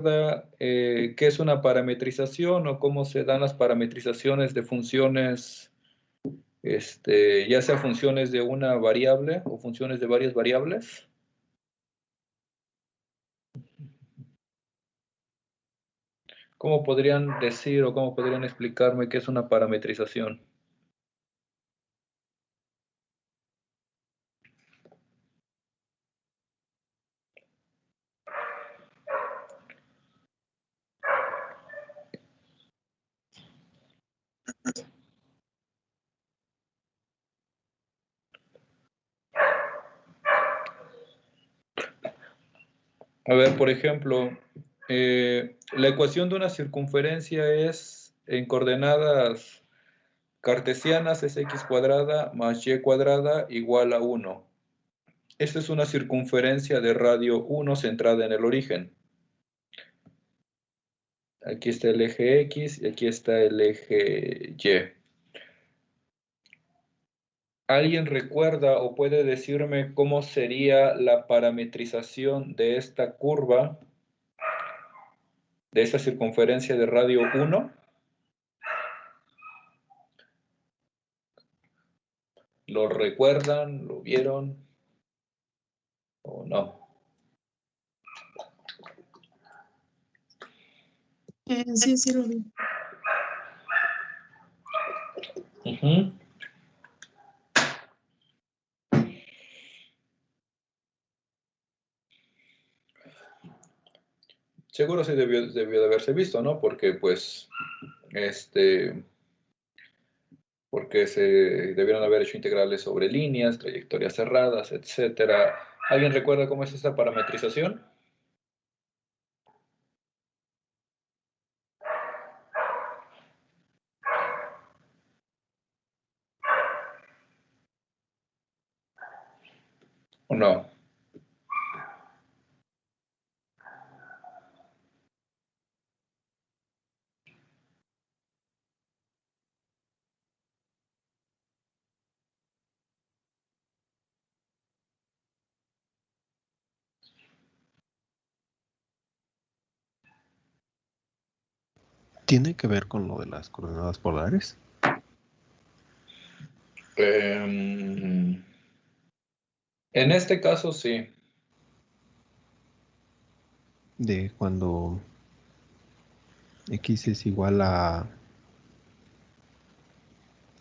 qué es una parametrización o cómo se dan las parametrizaciones de funciones, ya sea funciones de una variable o funciones de varias variables? ¿Cómo podrían decir o cómo podrían explicarme qué es una parametrización? A ver, por ejemplo, la ecuación de una circunferencia es en coordenadas cartesianas es x cuadrada más y cuadrada igual a 1. Esta es una circunferencia de radio 1 centrada en el origen. Aquí está el eje X y aquí está el eje Y. ¿Alguien recuerda o puede decirme cómo sería la parametrización de esta curva, de esta circunferencia de radio 1? ¿Lo recuerdan? ¿Lo vieron? ¿O no? Sí, sí lo vi. Seguro sí debió de haberse visto, ¿no? Porque pues, porque se debieron haber hecho integrales sobre líneas, trayectorias cerradas, etcétera. ¿Alguien recuerda cómo es esta parametrización? ¿O no? ¿Tiene que ver con lo de las coordenadas polares? En este caso sí. De cuando x es igual a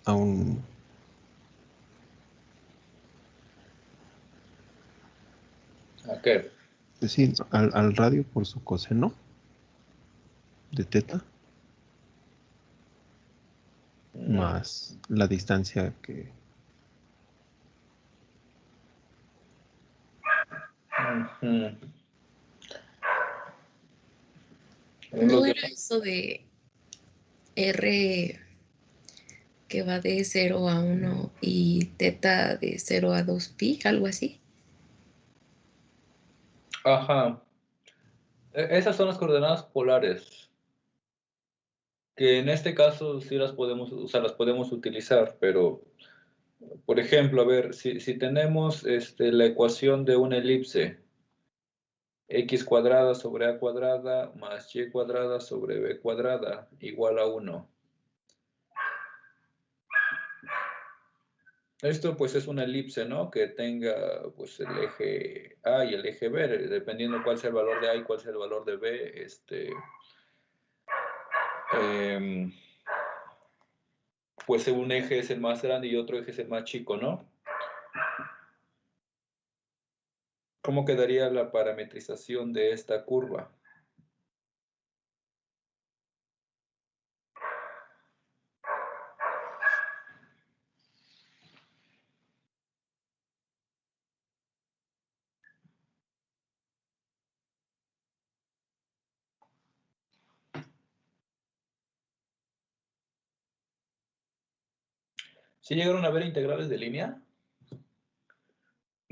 un... ¿A qué? Es decir, al radio por su coseno de teta más la distancia que... ¿No era eso de R que va de 0 a 1 y teta de 0 a 2pi, algo así? Ajá. Esas son las coordenadas polares, que en este caso sí las podemos, o sea, las podemos utilizar, pero, por ejemplo, a ver, si tenemos la ecuación de una elipse, x cuadrada sobre a cuadrada más y cuadrada sobre b cuadrada igual a 1. Esto pues es una elipse, ¿no? Que tenga pues el eje A y el eje B, dependiendo cuál sea el valor de A y cuál sea el valor de B, pues un eje es el más grande y otro eje es el más chico, ¿no? ¿Cómo quedaría la parametrización de esta curva? ¿Sí llegaron a ver integrales de línea?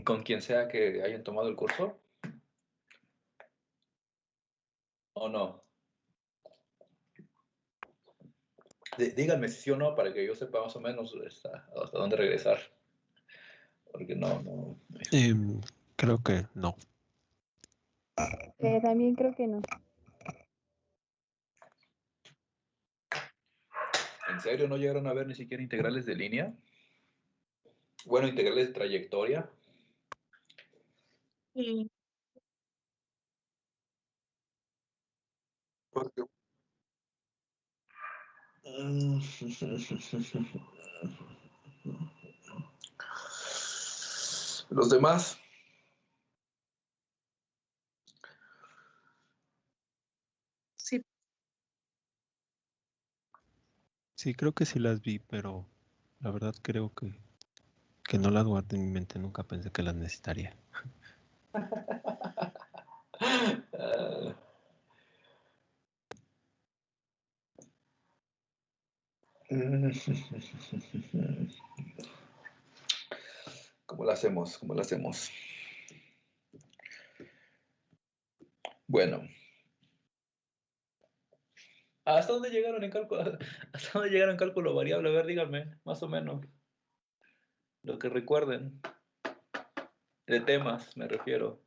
Con quien sea que hayan tomado el curso. ¿O no? Díganme si sí o no para que yo sepa más o menos hasta dónde regresar. Porque no. creo que no. También creo que no. ¿En serio no llegaron a ver ni siquiera integrales de línea? Bueno, integrales de trayectoria. Sí. Porque... Los demás. Sí, Sí, creo que sí las vi, pero la verdad creo que no las guardé en mi mente. Nunca pensé que las necesitaría. ¿Cómo lo hacemos? ¿Cómo lo hacemos? Bueno. ¿Hasta dónde llegaron en cálculo? ¿Hasta dónde llegaron en cálculo variable? A ver, díganme, más o menos. Lo que recuerden. De temas, me refiero.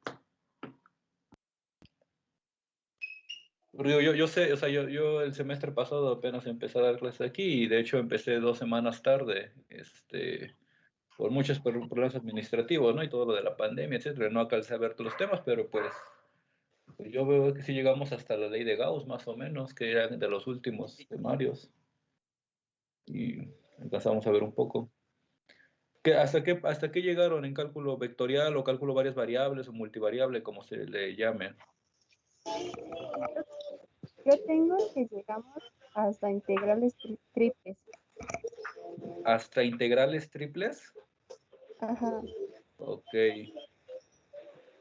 Yo sé, o sea, yo el semestre pasado apenas empecé a dar clases aquí y de hecho empecé 2 semanas tarde, por muchos problemas administrativos, ¿no? Y todo lo de la pandemia, etcétera. No alcancé a ver todos los temas, pero pues yo veo que sí llegamos hasta la ley de Gauss, más o menos, que eran de los últimos temarios. Y alcanzamos a ver un poco. ¿Hasta qué llegaron en cálculo vectorial o cálculo varias variables o multivariable, como se le llame? Yo tengo que llegamos hasta integrales triples. ¿Hasta integrales triples? Ajá. Ok.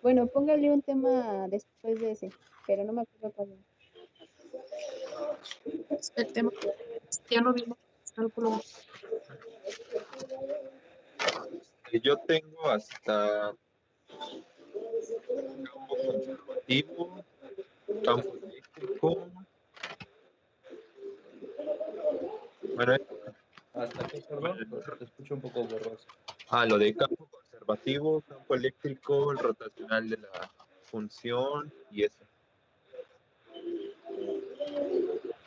Bueno, póngale un tema después de ese, pero no me acuerdo cuál es. el tema ya no vimos cálculo. Yo tengo hasta campo conservativo, campo eléctrico. Bueno, ¿Hasta qué, perdón? Te escucho un poco borroso. lo de campo conservativo, campo eléctrico, el rotacional de la función y eso.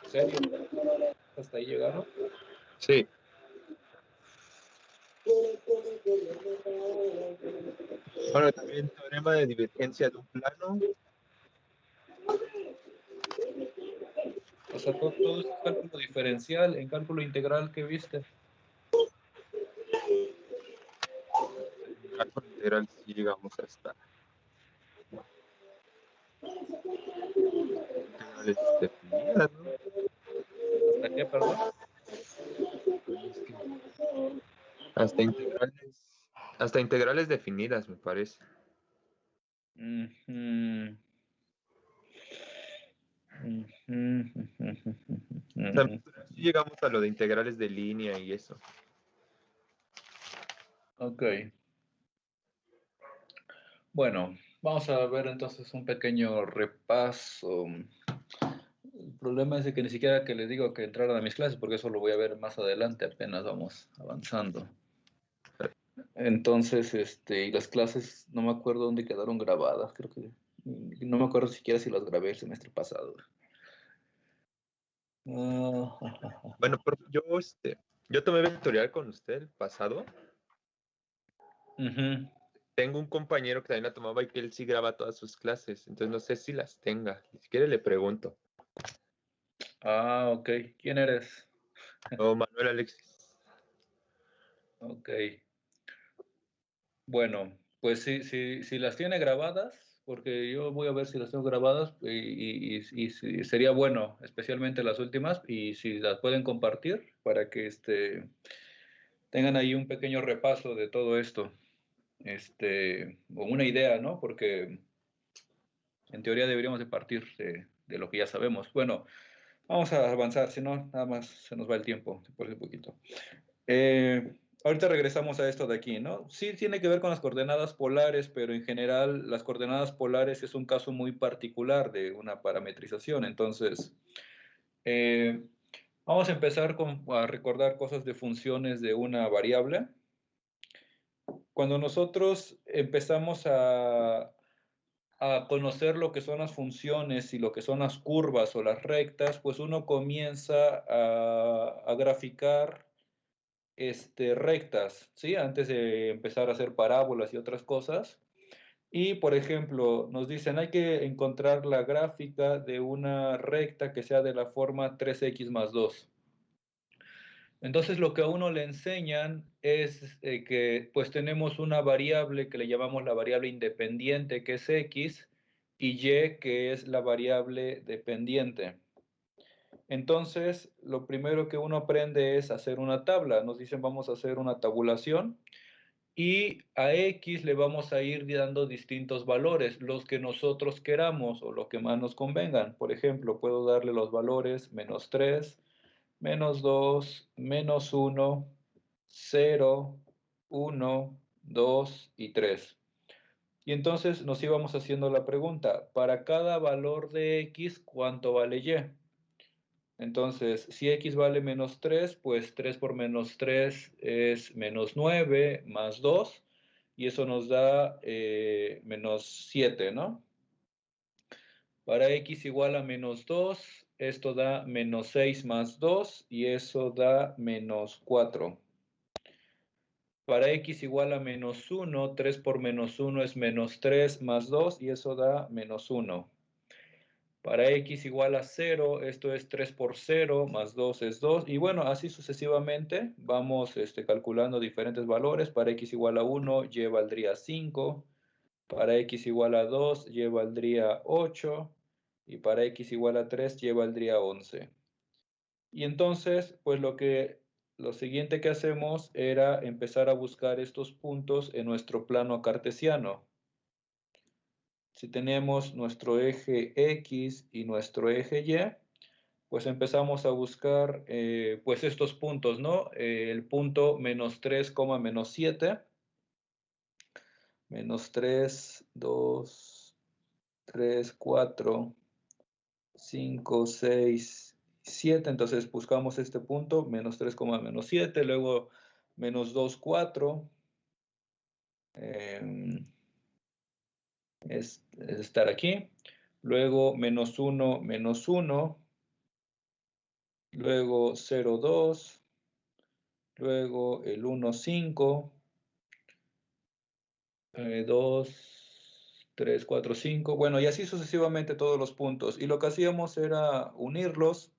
¿En serio? ¿Hasta ahí llegaron? Sí. Bueno, también teorema de divergencia de un plano. O sea, todo es cálculo diferencial. En cálculo integral, ¿qué viste? En cálculo integral sí llegamos hasta integrales definidas, ¿no? ¿Hasta qué, perdón? Hasta integrales definidas, me parece. Ujú. O sea, sí llegamos a lo de integrales de línea y eso. Ok. Bueno, vamos a ver entonces un pequeño repaso. El problema es de que ni siquiera que les digo que entraran a mis clases, porque eso lo voy a ver más adelante, apenas vamos avanzando. Entonces, y las clases, no me acuerdo dónde quedaron grabadas, creo que, no me acuerdo siquiera si las grabé el semestre pasado. Bueno, yo tomé vectorial con usted el pasado. Ujú. Tengo un compañero que también la tomaba y que él sí graba todas sus clases, entonces no sé si las tenga. Si quiere le pregunto. Ah, ok. ¿Quién eres? O Manuel Alexis. Ok. Bueno, pues si las tiene grabadas, porque yo voy a ver si las tengo grabadas y sería bueno, especialmente las últimas, y si las pueden compartir para que tengan ahí un pequeño repaso de todo esto, o una idea, ¿no? Porque en teoría deberíamos de partir de lo que ya sabemos. Bueno, vamos a avanzar, si no, nada más se nos va el tiempo, por un poquito. Ahorita regresamos a esto de aquí, ¿no? Sí tiene que ver con las coordenadas polares, pero en general las coordenadas polares es un caso muy particular de una parametrización. Entonces, vamos a empezar a recordar cosas de funciones de una variable. Cuando nosotros empezamos a a conocer lo que son las funciones y lo que son las curvas o las rectas, pues uno comienza a graficar rectas, ¿sí? Antes de empezar a hacer parábolas y otras cosas. Y, por ejemplo, nos dicen, hay que encontrar la gráfica de una recta que sea de la forma 3x más 2. Entonces, lo que a uno le enseñan es que pues tenemos una variable que le llamamos la variable independiente, que es x, y y, que es la variable dependiente. Entonces, lo primero que uno aprende es hacer una tabla. Nos dicen, vamos a hacer una tabulación. Y a x le vamos a ir dando distintos valores, los que nosotros queramos o los que más nos convengan. Por ejemplo, puedo darle los valores menos 3, menos 2, menos 1, 0, 1, 2 y 3. Y entonces nos íbamos haciendo la pregunta, para cada valor de x, ¿cuánto vale y? Entonces, si x vale menos 3, pues 3 por menos 3 es menos 9 más 2, y eso nos da menos 7, ¿no? Para x igual a menos 2, esto da menos 6 más 2, y eso da menos 4. Para x igual a menos 1, 3 por menos 1 es menos 3 más 2, y eso da menos 1. Para x igual a 0, esto es 3 por 0, más 2 es 2. Y bueno, así sucesivamente vamos calculando diferentes valores. Para x igual a 1, y valdría 5. Para x igual a 2, y valdría 8. Y para x igual a 3, y valdría 11. Y entonces, pues lo siguiente que hacemos era empezar a buscar estos puntos en nuestro plano cartesiano. Si tenemos nuestro eje X y nuestro eje Y, pues empezamos a buscar pues estos puntos, ¿no? El punto menos 3, menos 7. Menos 3, 2, 3, 4, 5, 6, 7. Entonces buscamos este punto, menos 3, menos 7. Luego menos 2, 4. Es estar aquí. Luego menos 1, menos 1. Luego 0, 2. Luego el 1, 5. 2, 3, 4, 5. Bueno, y así sucesivamente todos los puntos. Y lo que hacíamos era unirlos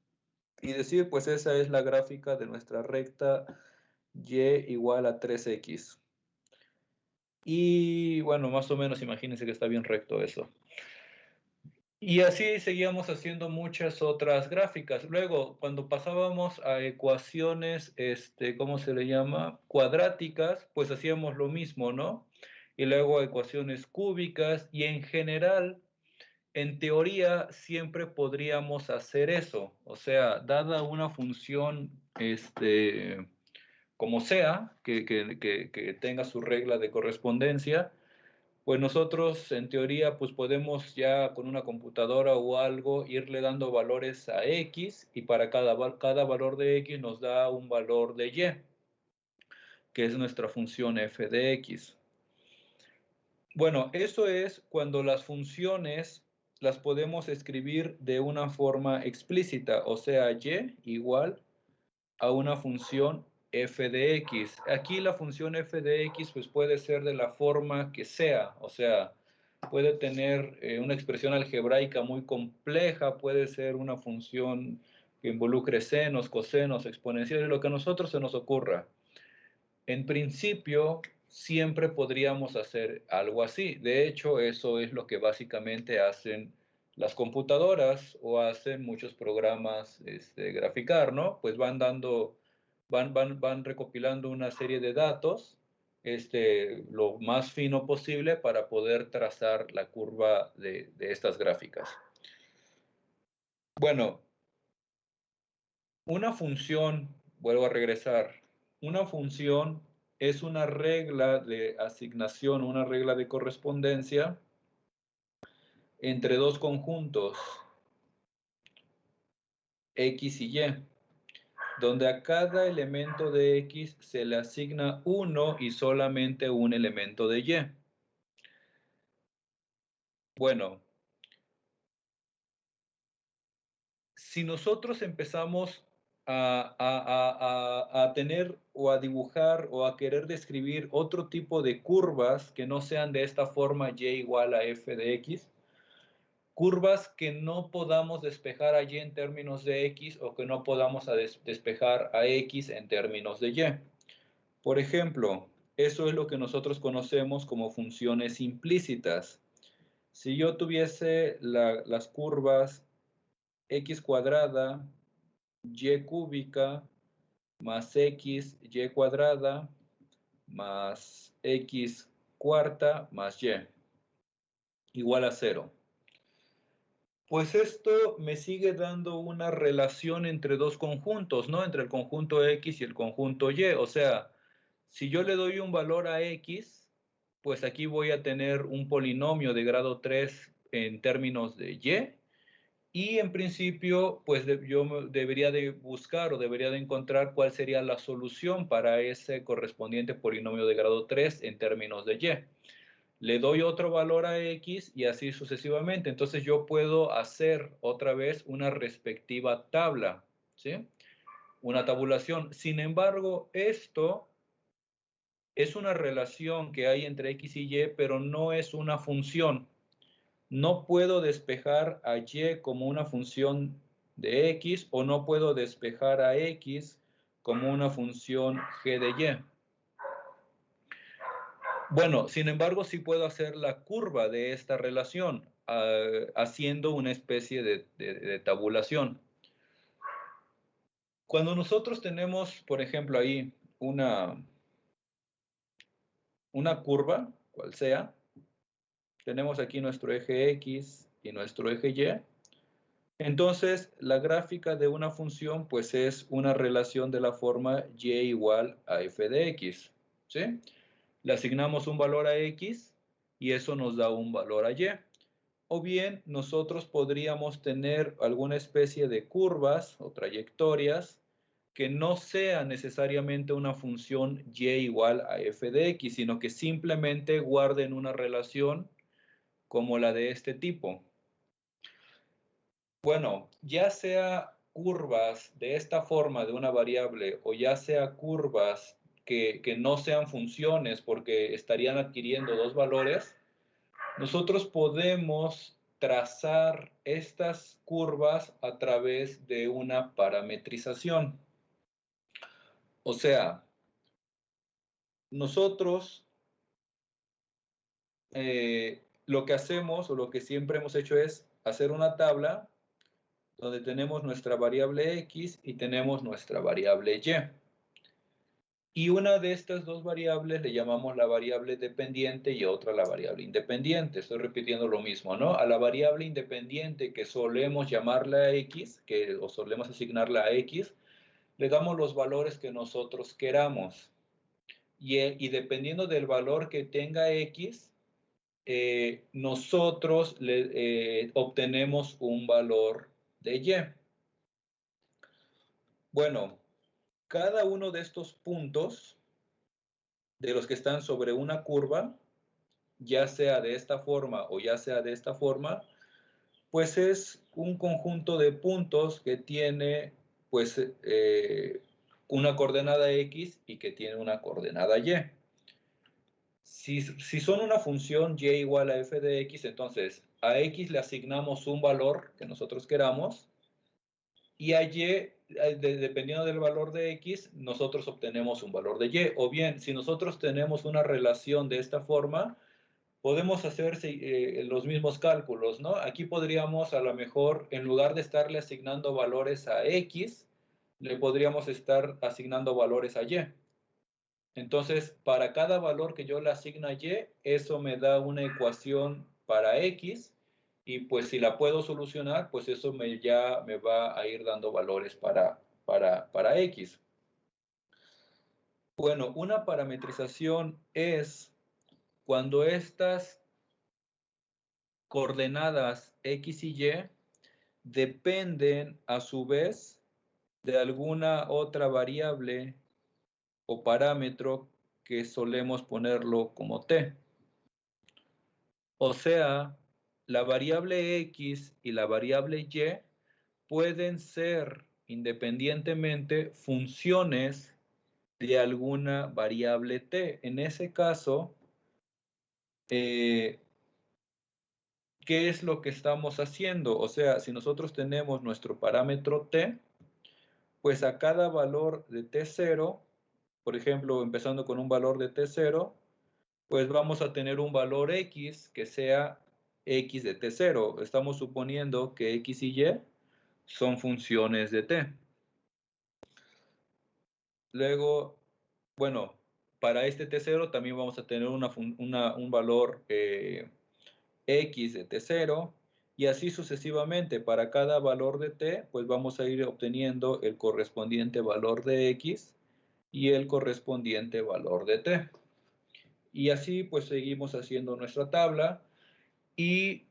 y decir, pues esa es la gráfica de nuestra recta y igual a 3x. Y bueno, más o menos imagínense que está bien recto eso. Y así seguíamos haciendo muchas otras gráficas. Luego, cuando pasábamos a ecuaciones, ¿cómo se le llama? Cuadráticas, pues hacíamos lo mismo, ¿no? Y luego ecuaciones cúbicas, y en general, en teoría, siempre podríamos hacer eso. O sea, dada una función, como sea, que tenga su regla de correspondencia, pues nosotros en teoría pues podemos ya con una computadora o algo irle dando valores a x, y para cada valor de x nos da un valor de y, que es nuestra función f de x. Bueno, eso es cuando las funciones las podemos escribir de una forma explícita, o sea, y igual a una función f de x. Aquí la función f de x pues puede ser de la forma que sea, o sea, puede tener una expresión algebraica muy compleja, puede ser una función que involucre senos, cosenos, exponenciales, lo que a nosotros se nos ocurra. En principio, siempre podríamos hacer algo así. De hecho, eso es lo que básicamente hacen las computadoras o hacen muchos programas graficar, ¿no? Pues van recopilando una serie de datos, lo más fino posible para poder trazar la curva de estas gráficas. Bueno, una función, vuelvo a regresar, una función es una regla de asignación, una regla de correspondencia entre dos conjuntos, X y Y, donde a cada elemento de X se le asigna uno y solamente un elemento de Y. Bueno, si nosotros empezamos a tener o a dibujar o a querer describir otro tipo de curvas que no sean de esta forma y igual a f de x, curvas que no podamos despejar a y en términos de x o que no podamos despejar a x en términos de y. Por ejemplo, eso es lo que nosotros conocemos como funciones implícitas. Si yo tuviese las curvas x cuadrada, y cúbica, más x, y cuadrada, más x cuarta, más y, igual a 0. Pues esto me sigue dando una relación entre dos conjuntos, ¿no? Entre el conjunto X y el conjunto Y. O sea, si yo le doy un valor a X, pues aquí voy a tener un polinomio de grado 3 en términos de Y. Y en principio, pues yo debería de buscar o debería de encontrar cuál sería la solución para ese correspondiente polinomio de grado 3 en términos de Y. Le doy otro valor a X y así sucesivamente. Entonces yo puedo hacer otra vez una respectiva tabla, ¿sí? Una tabulación. Sin embargo, esto es una relación que hay entre X y Y, pero no es una función. No puedo despejar a Y como una función de X o no puedo despejar a X como una función G de Y. Bueno, sin embargo, sí puedo hacer la curva de esta relación, haciendo una especie de tabulación. Cuando nosotros tenemos, por ejemplo, ahí una curva, cual sea, tenemos aquí nuestro eje X y nuestro eje Y, entonces la gráfica de una función pues es una relación de la forma y igual a f de x, ¿sí? Le asignamos un valor a x y eso nos da un valor a y. O bien nosotros podríamos tener alguna especie de curvas o trayectorias que no sean necesariamente una función y igual a f de x, sino que simplemente guarden una relación como la de este tipo. Bueno, ya sea curvas de esta forma de una variable o ya sea curvas que no sean funciones porque estarían adquiriendo dos valores, nosotros podemos trazar estas curvas a través de una parametrización. O sea, nosotros lo que hacemos o lo que siempre hemos hecho es hacer una tabla donde tenemos nuestra variable x y tenemos nuestra variable y. Y una de estas dos variables le llamamos la variable dependiente y otra la variable independiente. Estoy repitiendo lo mismo, ¿no? A la variable independiente que solemos llamarla x, o solemos asignarla a x, le damos los valores que nosotros queramos. Y dependiendo del valor que tenga x, nosotros obtenemos un valor de y. Bueno, cada uno de estos puntos, de los que están sobre una curva, ya sea de esta forma o ya sea de esta forma, pues es un conjunto de puntos que tiene pues una coordenada x y que tiene una coordenada y. Si son una función y igual a f de x, entonces a x le asignamos un valor que nosotros queramos y a y, dependiendo del valor de x, nosotros obtenemos un valor de y. O bien, si nosotros tenemos una relación de esta forma, podemos hacer los mismos cálculos, ¿no? Aquí podríamos a lo mejor, en lugar de estarle asignando valores a x, le podríamos estar asignando valores a y. Entonces, para cada valor que yo le asigno a y, eso me da una ecuación para x, y pues si la puedo solucionar, pues eso ya me va a ir dando valores para x. Bueno, una parametrización es cuando estas coordenadas x y y dependen a su vez de alguna otra variable o parámetro que solemos ponerlo como t. O sea, la variable X y la variable Y pueden ser independientemente funciones de alguna variable t. En ese caso, ¿qué es lo que estamos haciendo? O sea, si nosotros tenemos nuestro parámetro t, pues a cada valor de t0, por ejemplo, empezando con un valor de t0, pues vamos a tener un valor x que sea x de t0. Estamos suponiendo que x y y son funciones de t. Luego, bueno, para este t0 también vamos a tener un valor x de t0 y así sucesivamente. Para cada valor de t, pues vamos a ir obteniendo el correspondiente valor de x y el correspondiente valor de t. Y así pues seguimos haciendo nuestra tabla y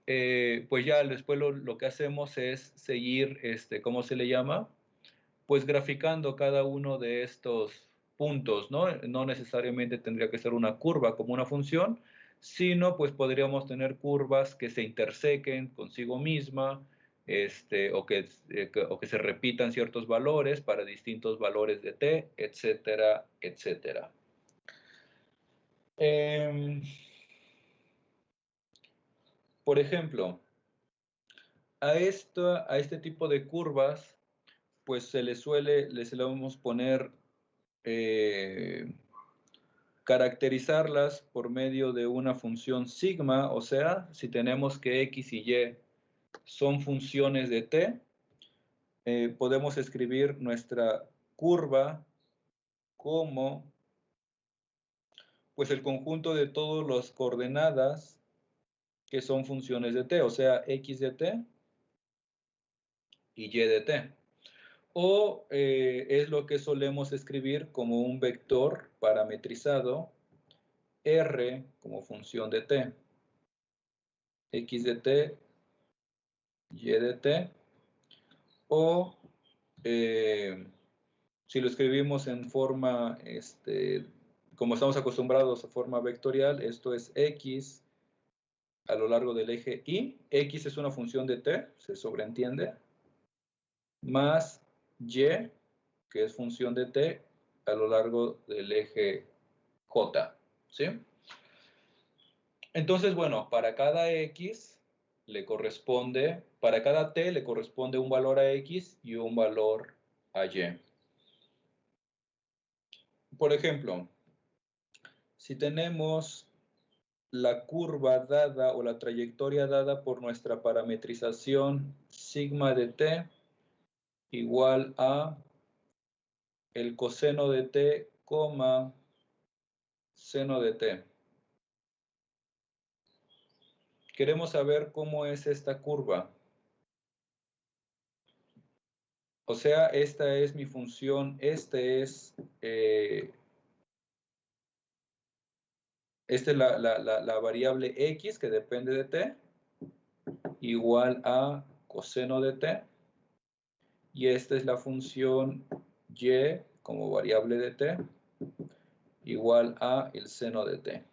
pues ya después lo que hacemos es seguir, ¿cómo se le llama? Pues graficando cada uno de estos puntos, ¿no? No necesariamente tendría que ser una curva como una función, sino pues podríamos tener curvas que se intersequen consigo misma, o que se repitan ciertos valores para distintos valores de t, etcétera, etcétera. Por ejemplo, a este tipo de curvas, pues le solemos poner, caracterizarlas por medio de una función sigma, o sea, si tenemos que x y y son funciones de t, podemos escribir nuestra curva como pues el conjunto de todas las coordenadas que son funciones de t, o sea, x de t y y de t. O es lo que solemos escribir como un vector parametrizado r como función de t, x de t, y de t, o si lo escribimos en forma, como estamos acostumbrados a forma vectorial, esto es x a lo largo del eje y, x es una función de t, se sobreentiende, más y, que es función de t a lo largo del eje j, ¿sí? Entonces, bueno, para cada x le corresponde, para cada t le corresponde un valor a x y un valor a y. Por ejemplo, si tenemos la curva dada o la trayectoria dada por nuestra parametrización sigma de t igual a el coseno de t, seno de t. Queremos saber cómo es esta curva. O sea, esta es mi función, esta es la variable x que depende de t, igual a coseno de t. Y esta es la función y como variable de t, igual a el seno de t.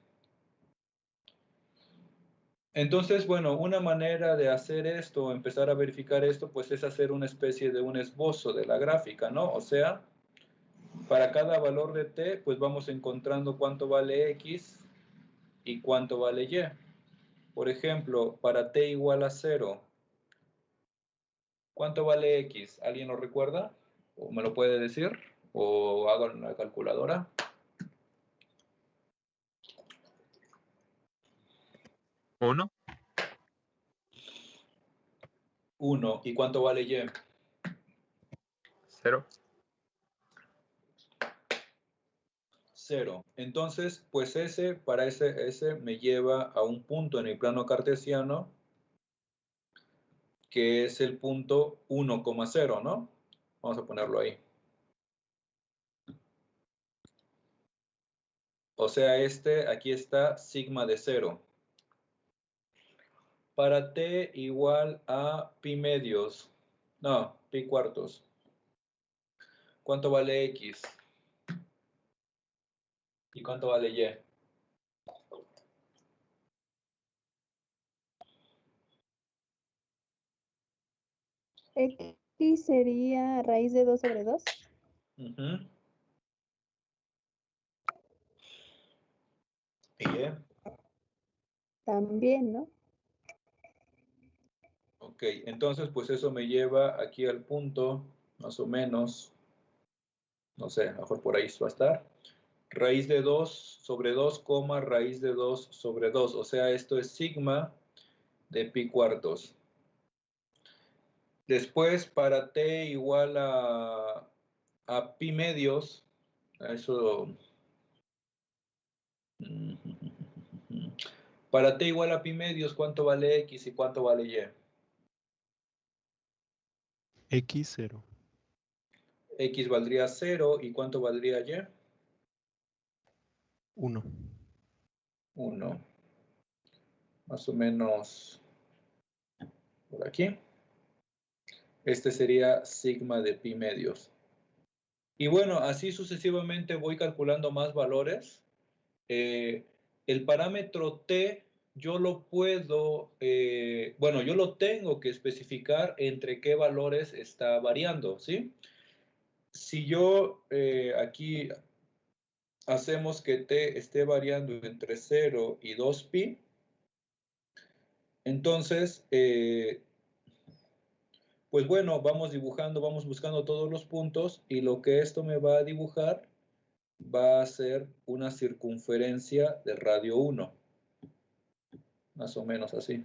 Entonces, bueno, una manera de hacer esto, empezar a verificar esto, pues es hacer una especie de un esbozo de la gráfica, ¿no? O sea, para cada valor de t, pues vamos encontrando cuánto vale x y cuánto vale y. Por ejemplo, para t igual a 0, ¿cuánto vale x? ¿Alguien lo recuerda? ¿O me lo puede decir? ¿O hago en la calculadora? 1. 1. ¿Y cuánto vale y? 0. 0. Entonces, pues para ese me lleva a un punto en el plano cartesiano que es el punto 1,0, ¿no? Vamos a ponerlo ahí. O sea, aquí está sigma de 0. Para t igual a pi medios, no, pi cuartos. ¿Cuánto vale x? ¿Y cuánto vale y? X sería raíz de 2 sobre 2. Ujú. Y También, ¿no? ok, entonces pues eso me lleva aquí al punto, más o menos, no sé, a lo mejor por ahí va a estar. Raíz de 2 sobre 2, coma, raíz de 2 sobre 2. O sea, esto es sigma de pi cuartos. Después, para t igual a pi medios, eso... Para t igual a pi medios, ¿cuánto vale x y cuánto vale y? X 0. X valdría 0 y ¿cuánto valdría y? 1. 1. Más o menos por aquí. Este sería sigma de pi medios. Y bueno, así sucesivamente voy calculando más valores. El parámetro t yo lo puedo, bueno, yo lo tengo que especificar entre qué valores está variando, ¿sí? Si yo aquí hacemos que t esté variando entre 0 y 2pi, entonces, pues bueno, vamos dibujando, vamos buscando todos los puntos y lo que esto me va a dibujar va a ser una circunferencia de radio 1, más o menos así.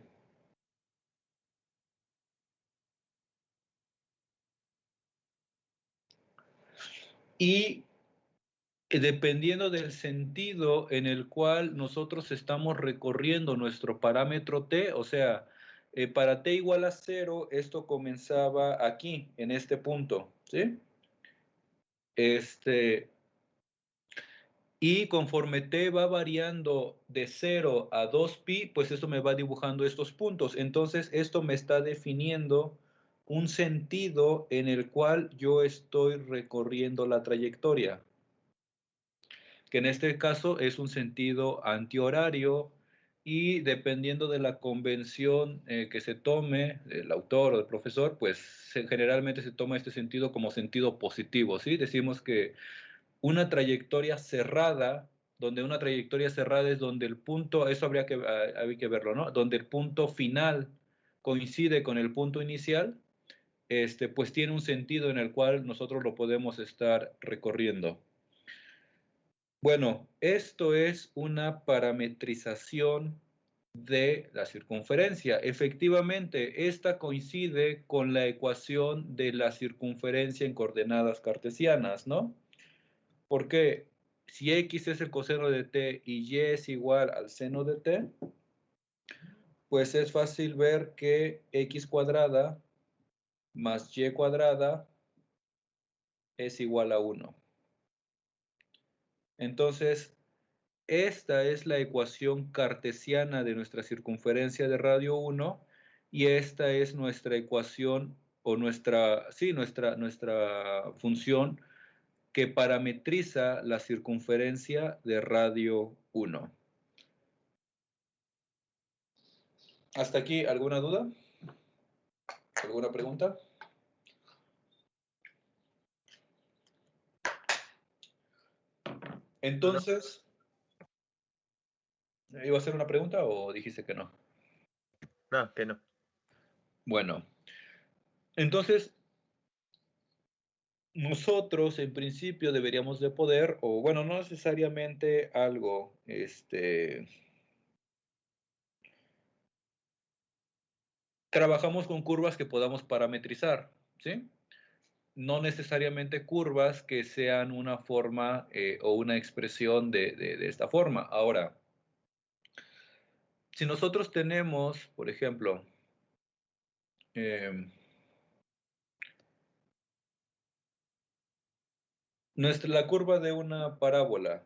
Y dependiendo del sentido en el cual nosotros estamos recorriendo nuestro parámetro t, o sea, para t igual a 0, esto comenzaba aquí, en este punto, ¿sí? Y conforme t va variando de 0 a 2pi, pues esto me va dibujando estos puntos. Entonces, esto me está definiendo un sentido en el cual yo estoy recorriendo la trayectoria, que en este caso es un sentido antihorario y dependiendo de la convención que se tome, el autor o el profesor, pues generalmente se toma este sentido como sentido positivo, ¿sí? Decimos que una trayectoria cerrada, donde una trayectoria cerrada es donde el punto, eso habría que verlo, ¿no? Donde el punto final coincide con el punto inicial, pues tiene un sentido en el cual nosotros lo podemos estar recorriendo. Bueno, esto es una parametrización de la circunferencia. Efectivamente, esta coincide con la ecuación de la circunferencia en coordenadas cartesianas, ¿no? Porque si x es el coseno de t y y es igual al seno de t, pues es fácil ver que x cuadrada más y cuadrada es igual a 1. Entonces, esta es la ecuación cartesiana de nuestra circunferencia de radio 1 y esta es nuestra ecuación o nuestra función que parametriza la circunferencia de radio 1. ¿Hasta aquí alguna duda? ¿Alguna pregunta? Entonces, ¿iba a hacer una pregunta o dijiste que no? No, que no. Bueno, entonces, nosotros en principio deberíamos de poder, o bueno, no necesariamente algo, trabajamos con curvas que podamos parametrizar, ¿sí? No necesariamente curvas que sean una forma o una expresión de esta forma. Ahora, si nosotros tenemos, por ejemplo, la curva de una parábola,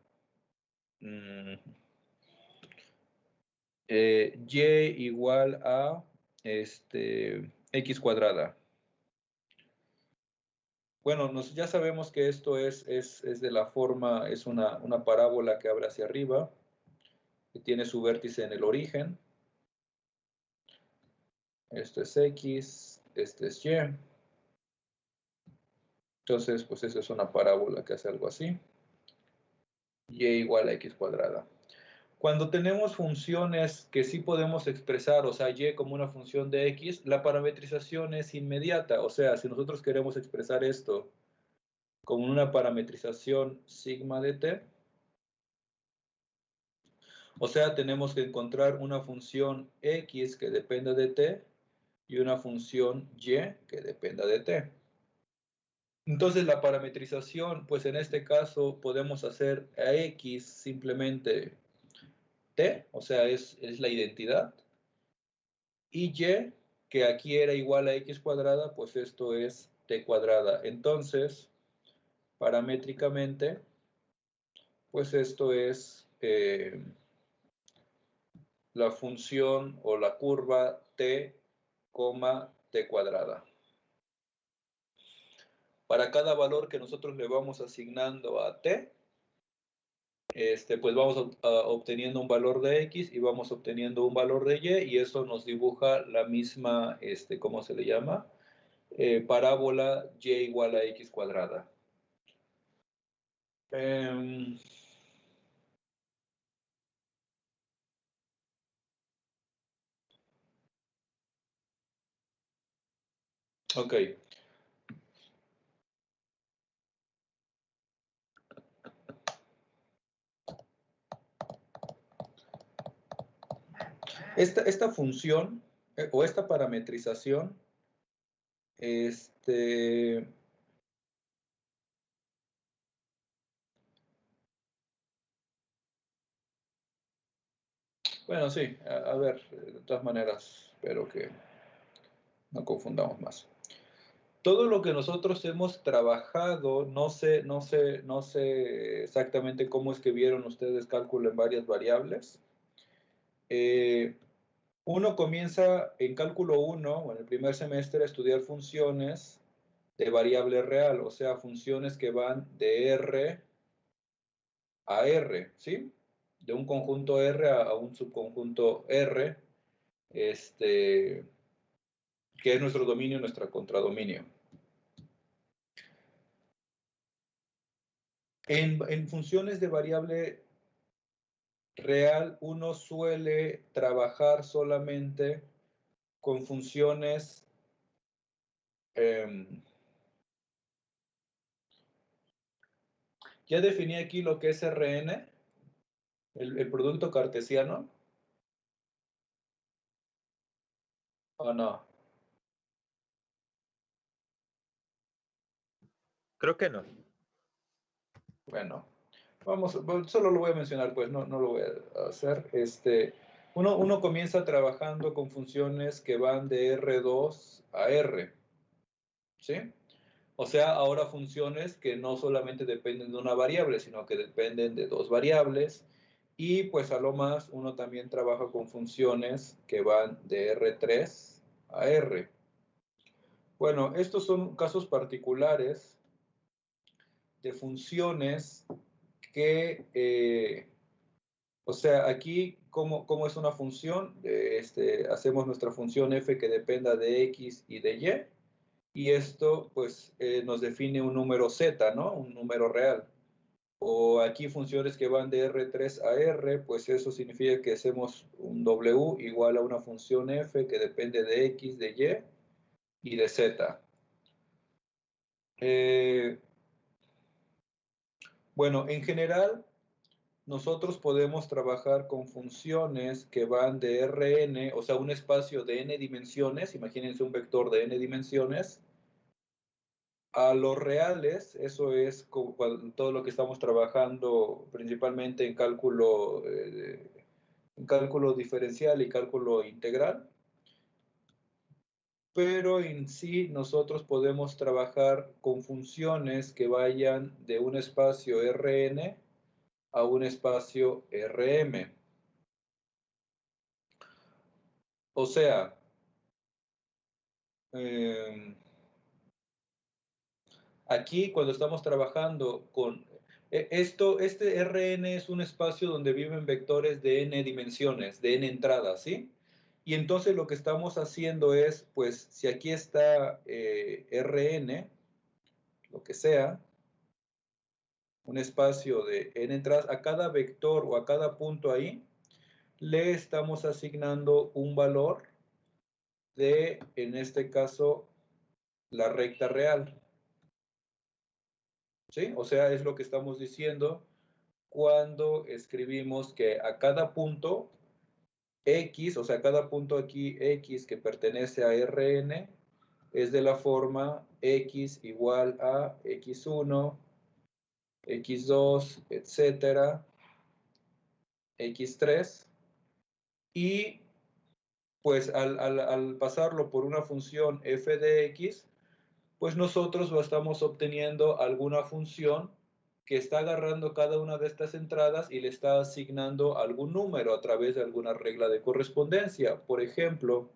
y igual a x cuadrada. Bueno, ya sabemos que esto es de la forma, es una parábola que abre hacia arriba, que tiene su vértice en el origen. Esto es x, este es y. Entonces, pues esa es una parábola que hace algo así. Y igual a x cuadrada. Cuando tenemos funciones que sí podemos expresar, o sea, y como una función de x, la parametrización es inmediata. O sea, si nosotros queremos expresar esto como una parametrización sigma de t, o sea, tenemos que encontrar una función x que dependa de t y una función y que dependa de t. Entonces, la parametrización, pues en este caso podemos hacer a x simplemente t, o sea, es la identidad, y y, que aquí era igual a x cuadrada, pues esto es t cuadrada. Entonces, paramétricamente, pues esto es la función o la curva t, t cuadrada. Para cada valor que nosotros le vamos asignando a t, pues vamos obteniendo un valor de x y vamos obteniendo un valor de y eso nos dibuja la misma, ¿cómo se le llama? Parábola y igual a x cuadrada. Ok. Esta función o esta parametrización, bueno, sí, a ver, de todas maneras, espero que no confundamos más. Todo lo que nosotros hemos trabajado, no sé exactamente cómo es que vieron ustedes cálculo en varias variables. Uno comienza en cálculo 1 o en el primer semestre a estudiar funciones de variable real, o sea, funciones que van de R a R, ¿sí? De un conjunto R a un subconjunto R, que es nuestro dominio, nuestro contradominio. En funciones de variable real, uno suele trabajar solamente con funciones ya definí aquí lo que es Rn, el producto cartesiano, ¿o no? Creo que no. Bueno, solo lo voy a mencionar, pues no lo voy a hacer. Uno comienza trabajando con funciones que van de R2 a R, ¿sí? O sea, ahora funciones que no solamente dependen de una variable, sino que dependen de dos variables. Y pues a lo más uno también trabaja con funciones que van de R3 a R. Bueno, estos son casos particulares de funciones que, o sea, aquí, ¿cómo es una función? Hacemos nuestra función f que dependa de x y de y esto, pues, nos define un número z, ¿no? Un número real. O aquí funciones que van de R3 a R, pues eso significa que hacemos un W igual a una función f que depende de x, de y de z. Bueno, en general, nosotros podemos trabajar con funciones que van de Rn, o sea, un espacio de n dimensiones, imagínense un vector de n dimensiones, a los reales, eso es todo lo que estamos trabajando principalmente en cálculo diferencial y cálculo integral. Pero en sí nosotros podemos trabajar con funciones que vayan de un espacio Rn a un espacio Rm. O sea, aquí cuando estamos trabajando con este Rn es un espacio donde viven vectores de n dimensiones, de n entradas, ¿sí? Y entonces lo que estamos haciendo es, pues, si aquí está Rn, lo que sea, un espacio de n entradas, a cada vector o a cada punto ahí, le estamos asignando un valor de, en este caso, la recta real. ¿Sí? O sea, es lo que estamos diciendo cuando escribimos que a cada punto X, o sea, cada punto aquí X que pertenece a Rn, es de la forma X igual a X1, X2, etcétera, X3, y pues al pasarlo por una función f de x, pues nosotros lo estamos obteniendo alguna función que está agarrando cada una de estas entradas y le está asignando algún número a través de alguna regla de correspondencia. Por ejemplo,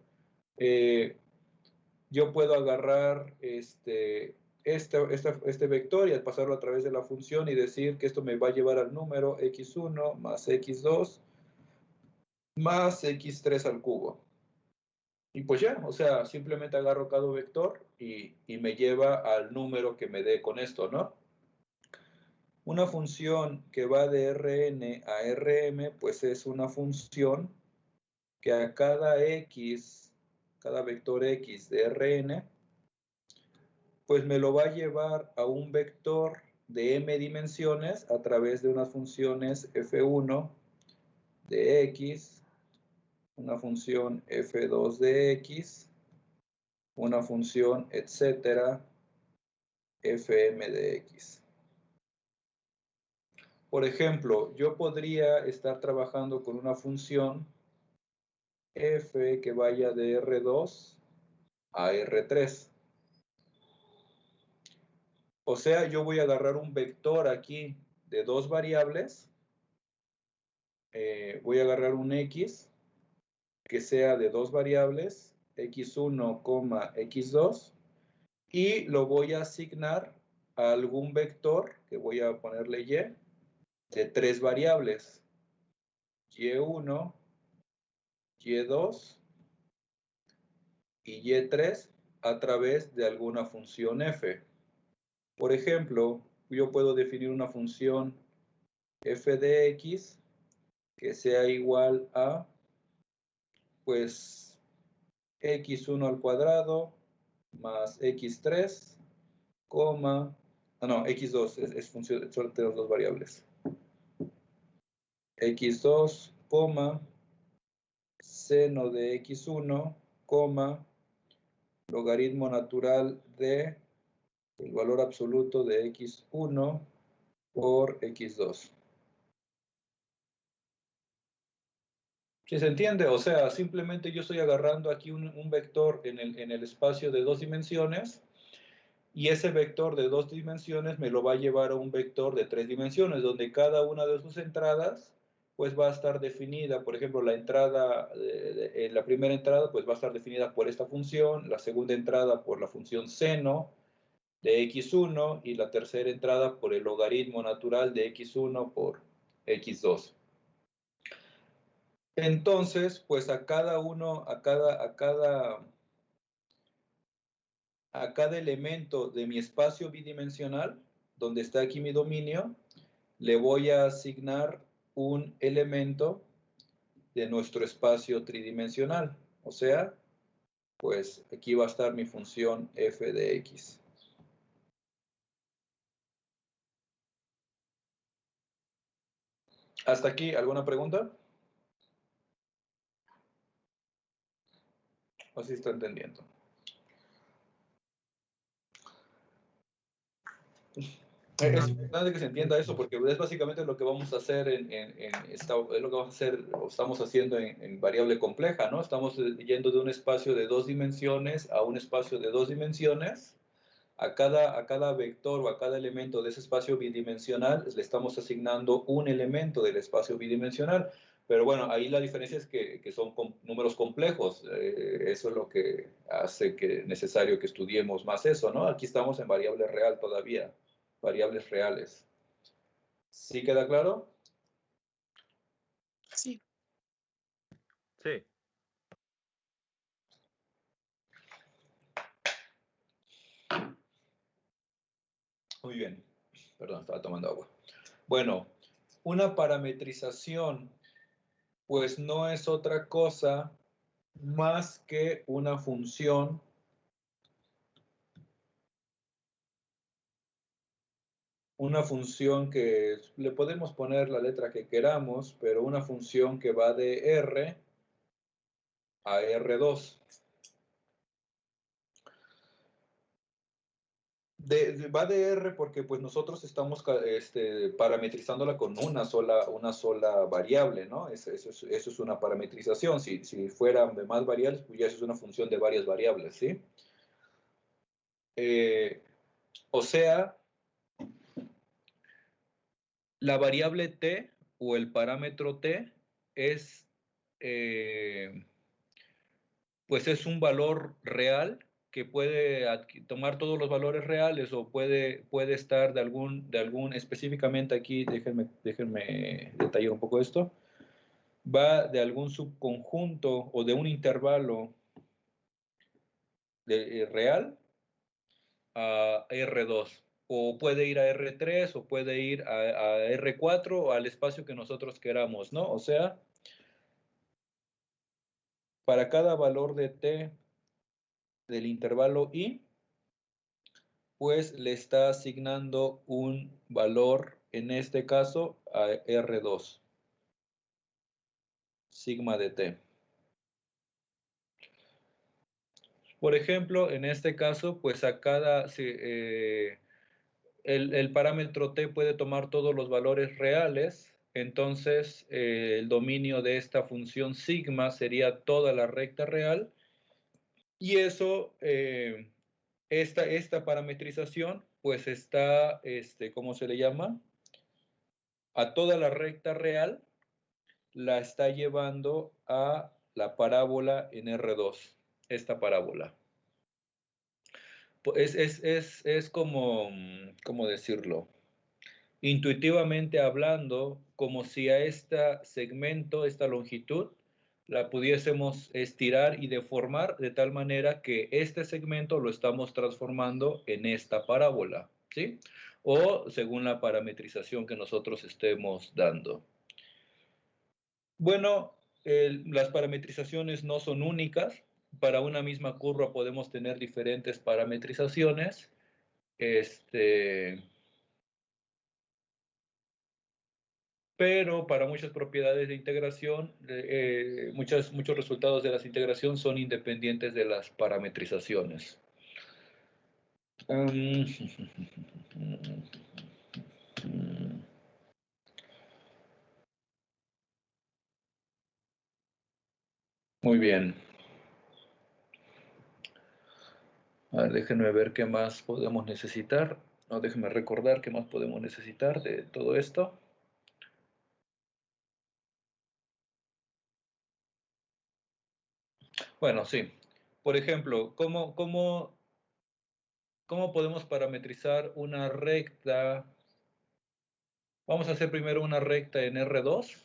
yo puedo agarrar este vector y al pasarlo a través de la función y decir que esto me va a llevar al número x1 más x2 más x3 al cubo. Y pues ya, o sea, simplemente agarro cada vector y me lleva al número que me dé con esto, ¿no? Una función que va de Rn a Rm, pues es una función que a cada x, cada vector x de Rn, pues me lo va a llevar a un vector de m dimensiones a través de unas funciones f1 de x, una función f2 de x, una función, etcétera, fm de x. Por ejemplo, yo podría estar trabajando con una función f que vaya de R2 a R3. O sea, yo voy a agarrar un vector aquí de dos variables. Voy a agarrar un x que sea de dos variables, x1, x2, y lo voy a asignar a algún vector, que voy a ponerle y, de tres variables, y1, y2 y y3 a través de alguna función f. Por ejemplo, yo puedo definir una función f de x que sea igual a, pues, x1 al cuadrado más x3, x2 es función, solo tenemos dos variables. x2, seno de x1, logaritmo natural de el valor absoluto de x1 por x2. ¿Sí se entiende? O sea, simplemente yo estoy agarrando aquí un vector en el espacio de dos dimensiones y ese vector de dos dimensiones me lo va a llevar a un vector de tres dimensiones, donde cada una de sus entradas pues va a estar definida. Por ejemplo, la entrada, la primera entrada pues va a estar definida por esta función, la segunda entrada por la función seno de x1 y la tercera entrada por el logaritmo natural de x1 por x2. Entonces, pues a cada elemento de mi espacio bidimensional, donde está aquí mi dominio, le voy a asignar un elemento de nuestro espacio tridimensional. O sea, pues aquí va a estar mi función f de x. ¿Hasta aquí alguna pregunta? ¿O si está entendiendo? Es importante que se entienda eso porque es básicamente lo que vamos a hacer es lo que vamos a hacer o estamos haciendo en variable compleja, ¿no? Estamos yendo de un espacio de dos dimensiones a un espacio de dos dimensiones. A cada vector o a cada elemento de ese espacio bidimensional le estamos asignando un elemento del espacio bidimensional. Pero bueno, ahí la diferencia es que son números complejos. Eso es lo que hace que necesario que estudiemos más eso, ¿no? Aquí estamos en variable real todavía, variables reales. ¿Sí queda claro? Sí. Sí. Muy bien. Perdón, estaba tomando agua. Bueno, una parametrización, pues no es otra cosa más que una función que le podemos poner la letra que queramos, pero una función que va de R a R2. Va de R porque pues nosotros estamos parametrizándola con una sola variable, ¿no? Eso es una parametrización. Si fuera de más variables, pues ya eso es una función de varias variables, ¿sí? O sea, la variable t o el parámetro t es, pues es un valor real que puede tomar todos los valores reales o puede estar de algún específicamente aquí, déjenme detallar un poco esto, va de algún subconjunto o de un intervalo real a R2, o puede ir a R3, o puede ir a R4, o al espacio que nosotros queramos, ¿no? O sea, para cada valor de t del intervalo i, pues le está asignando un valor, en este caso, a R2, sigma de t. Por ejemplo, en este caso, pues a cada... el parámetro t puede tomar todos los valores reales, entonces el dominio de esta función sigma sería toda la recta real, y eso, esta parametrización, pues está, ¿cómo se le llama? A toda la recta real la está llevando a la parábola en R2, esta parábola. Es como, ¿cómo decirlo? Intuitivamente hablando, como si a este segmento, esta longitud, la pudiésemos estirar y deformar de tal manera que este segmento lo estamos transformando en esta parábola, ¿sí? O según la parametrización que nosotros estemos dando. Bueno, las parametrizaciones no son únicas. Para una misma curva podemos tener diferentes parametrizaciones. Pero para muchas propiedades de integración, muchos resultados de las integraciones son independientes de las parametrizaciones. Muy bien. A ver, déjenme ver qué más podemos necesitar. No, déjenme recordar qué más podemos necesitar de todo esto. Bueno, sí. Por ejemplo, ¿cómo podemos parametrizar una recta? Vamos a hacer primero una recta en R2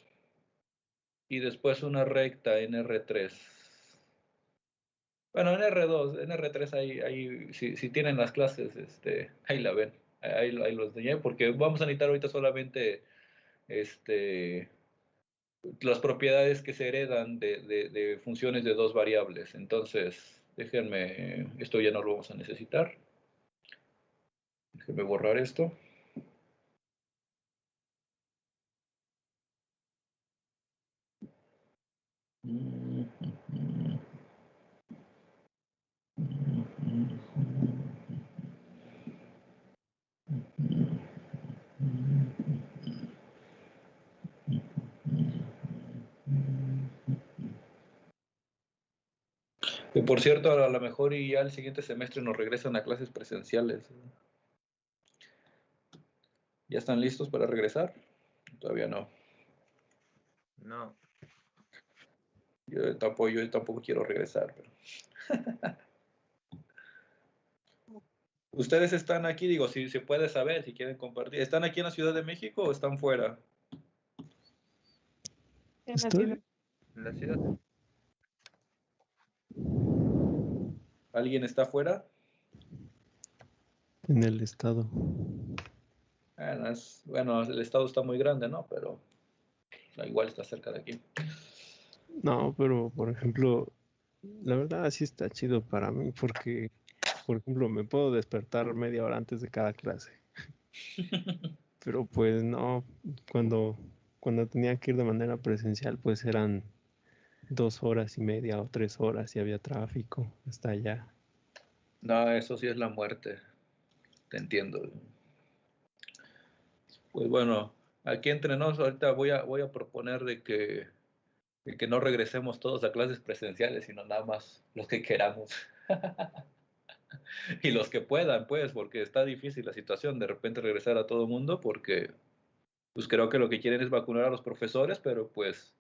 y después una recta en R3. Bueno, en R2, en R3 ahí si tienen las clases, ahí la ven, ahí lo enseñé, porque vamos a necesitar ahorita solamente las propiedades que se heredan de funciones de dos variables. Entonces, déjenme, esto ya no lo vamos a necesitar. Déjenme borrar esto. Que por cierto, a lo mejor y ya el siguiente semestre nos regresan a clases presenciales. ¿Ya están listos para regresar? Todavía no. No. Yo tampoco quiero regresar. Pero... Ustedes están aquí, digo, si se puede saber, si quieren compartir. ¿Están aquí en la Ciudad de México o están fuera? En la ciudad. En la ciudad. ¿Alguien está fuera? En el estado. Bueno, el estado está muy grande, ¿no? Pero igual está cerca de aquí. No, pero por ejemplo, la verdad sí está chido para mí porque, por ejemplo, me puedo despertar media hora antes de cada clase. Pero pues no, cuando tenía que ir de manera presencial, pues eran 2 horas y media o 3 horas y había tráfico hasta allá. No, eso sí es la muerte, te entiendo. Pues bueno, aquí entre nos ahorita voy a proponer de que no regresemos todos a clases presenciales, sino nada más los que queramos. Y los que puedan, pues, porque está difícil la situación de repente regresar a todo el mundo, porque pues creo que lo que quieren es vacunar a los profesores, pero pues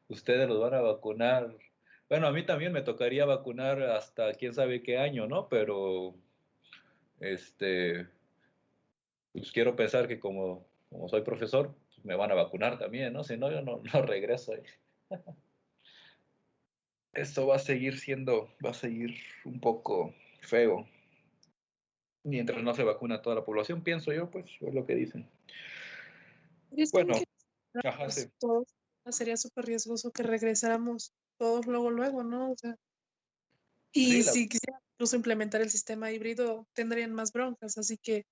ustedes los van a vacunar. Bueno, a mí también me tocaría vacunar hasta quién sabe qué año, ¿no? Pero este, pues quiero pensar que como soy profesor, pues, me van a vacunar también, ¿no? Si no, yo no regreso. Esto va a seguir un poco feo. Mientras no se vacuna a toda la población, pienso yo, pues es lo que dicen. Y es que Bueno, aunque ajá, sí. todos, sería súper riesgoso que regresáramos todos luego, ¿no? O sea, Sí, y si quisieran incluso implementar el sistema híbrido, tendrían más broncas, así que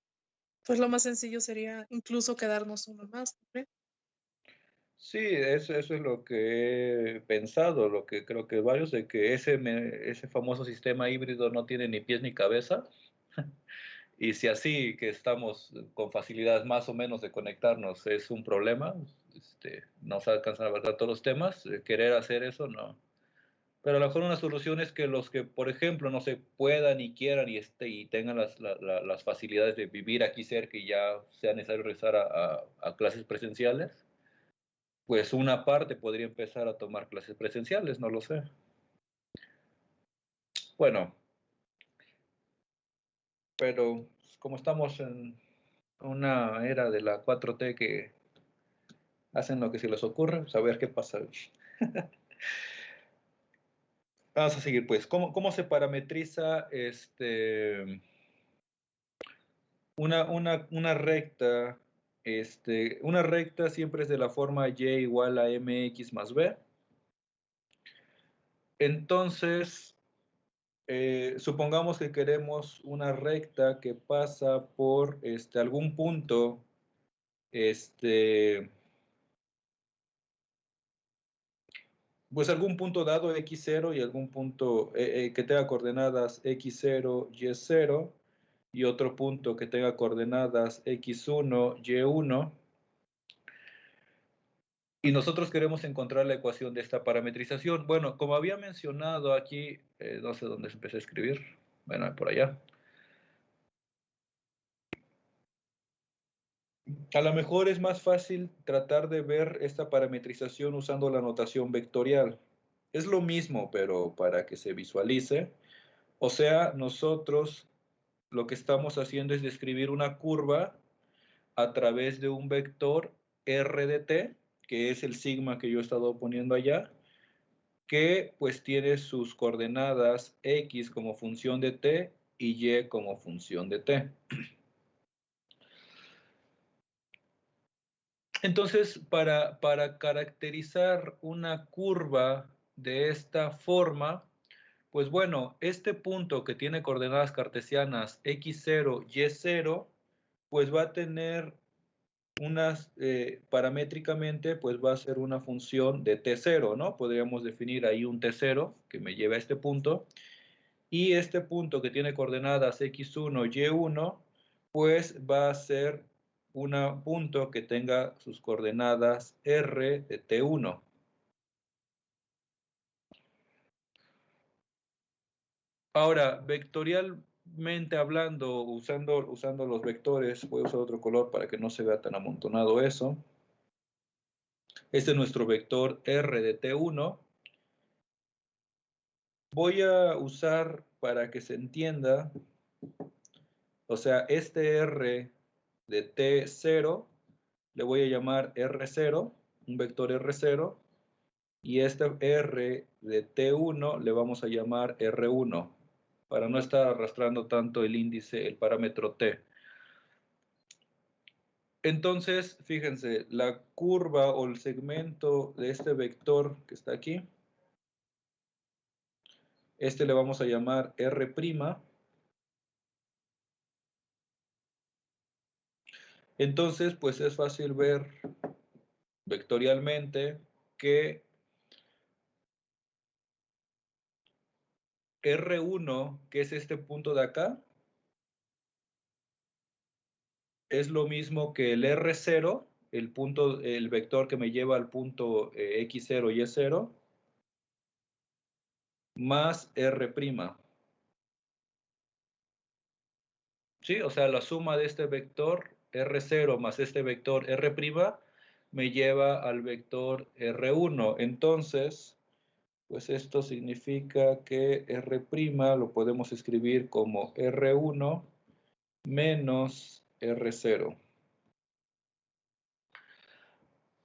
pues lo más sencillo sería incluso quedarnos uno más, ¿no cree? sí, eso es lo que he pensado, lo que creo que varios, de que ese famoso sistema híbrido no tiene ni pies ni cabeza. Y si así que estamos con facilidad más o menos de conectarnos es un problema, no se alcanzan a abarcar todos los temas, querer hacer eso no. Pero a lo mejor una solución es que los que, por ejemplo, no se puedan y quieran y tengan las facilidades de vivir aquí cerca y ya sea necesario regresar a clases presenciales, pues una parte podría empezar a tomar clases presenciales, no lo sé. Bueno, pero como estamos en una era de la 4T que hacen lo que se les ocurre, pues a ver qué pasa. Vamos a seguir, pues. ¿Cómo se parametriza una recta? Una recta siempre es de la forma y igual a mx más b. Entonces, supongamos que queremos una recta que pasa por algún punto, pues algún punto dado x0 y algún punto que tenga coordenadas x0, y0 y otro punto que tenga coordenadas x1, y1. Y nosotros queremos encontrar la ecuación de esta parametrización. Bueno, como había mencionado aquí, no sé dónde se empecé a escribir, bueno, por allá. A lo mejor es más fácil tratar de ver esta parametrización usando la notación vectorial. Es lo mismo, pero para que se visualice. O sea, nosotros lo que estamos haciendo es describir una curva a través de un vector r de t, que es el sigma que yo he estado poniendo allá, que pues tiene sus coordenadas x como función de t y y como función de t. Entonces, para caracterizar una curva de esta forma, pues bueno, este punto que tiene coordenadas cartesianas x0, y0, pues va a tener paramétricamente, pues va a ser una función de t0, ¿no? Podríamos definir ahí un t0 que me lleva a este punto. Y este punto que tiene coordenadas x1, y1, pues va a ser un punto que tenga sus coordenadas r de t1. Ahora, vectorialmente hablando, usando los vectores, voy a usar otro color para que no se vea tan amontonado eso. Este es nuestro vector r de t1. Voy a usar para que se entienda, o sea, este r de t0 le voy a llamar r0, un vector r0, y este r de t1 le vamos a llamar r1, para no estar arrastrando tanto el índice, el parámetro t. Entonces, fíjense, la curva o el segmento de este vector que está aquí, este le vamos a llamar R'. Entonces, pues es fácil ver vectorialmente que R1, que es este punto de acá, es lo mismo que el R0, el vector que me lleva al punto X0 y Y0, más R'. ¿Sí? O sea, la suma de este vector R0 más este vector R' me lleva al vector R1. Entonces, pues esto significa que R' lo podemos escribir como R1 menos R0.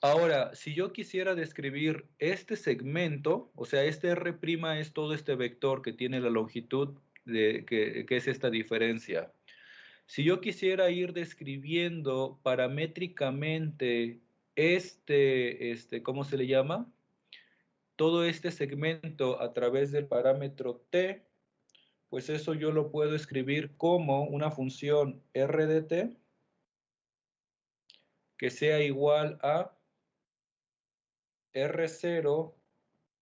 Ahora, si yo quisiera describir este segmento, o sea, este R' es todo este vector que tiene la longitud que es esta diferencia. Si yo quisiera ir describiendo paramétricamente ¿cómo se le llama? Todo este segmento a través del parámetro t, pues eso yo lo puedo escribir como una función r de t que sea igual a R0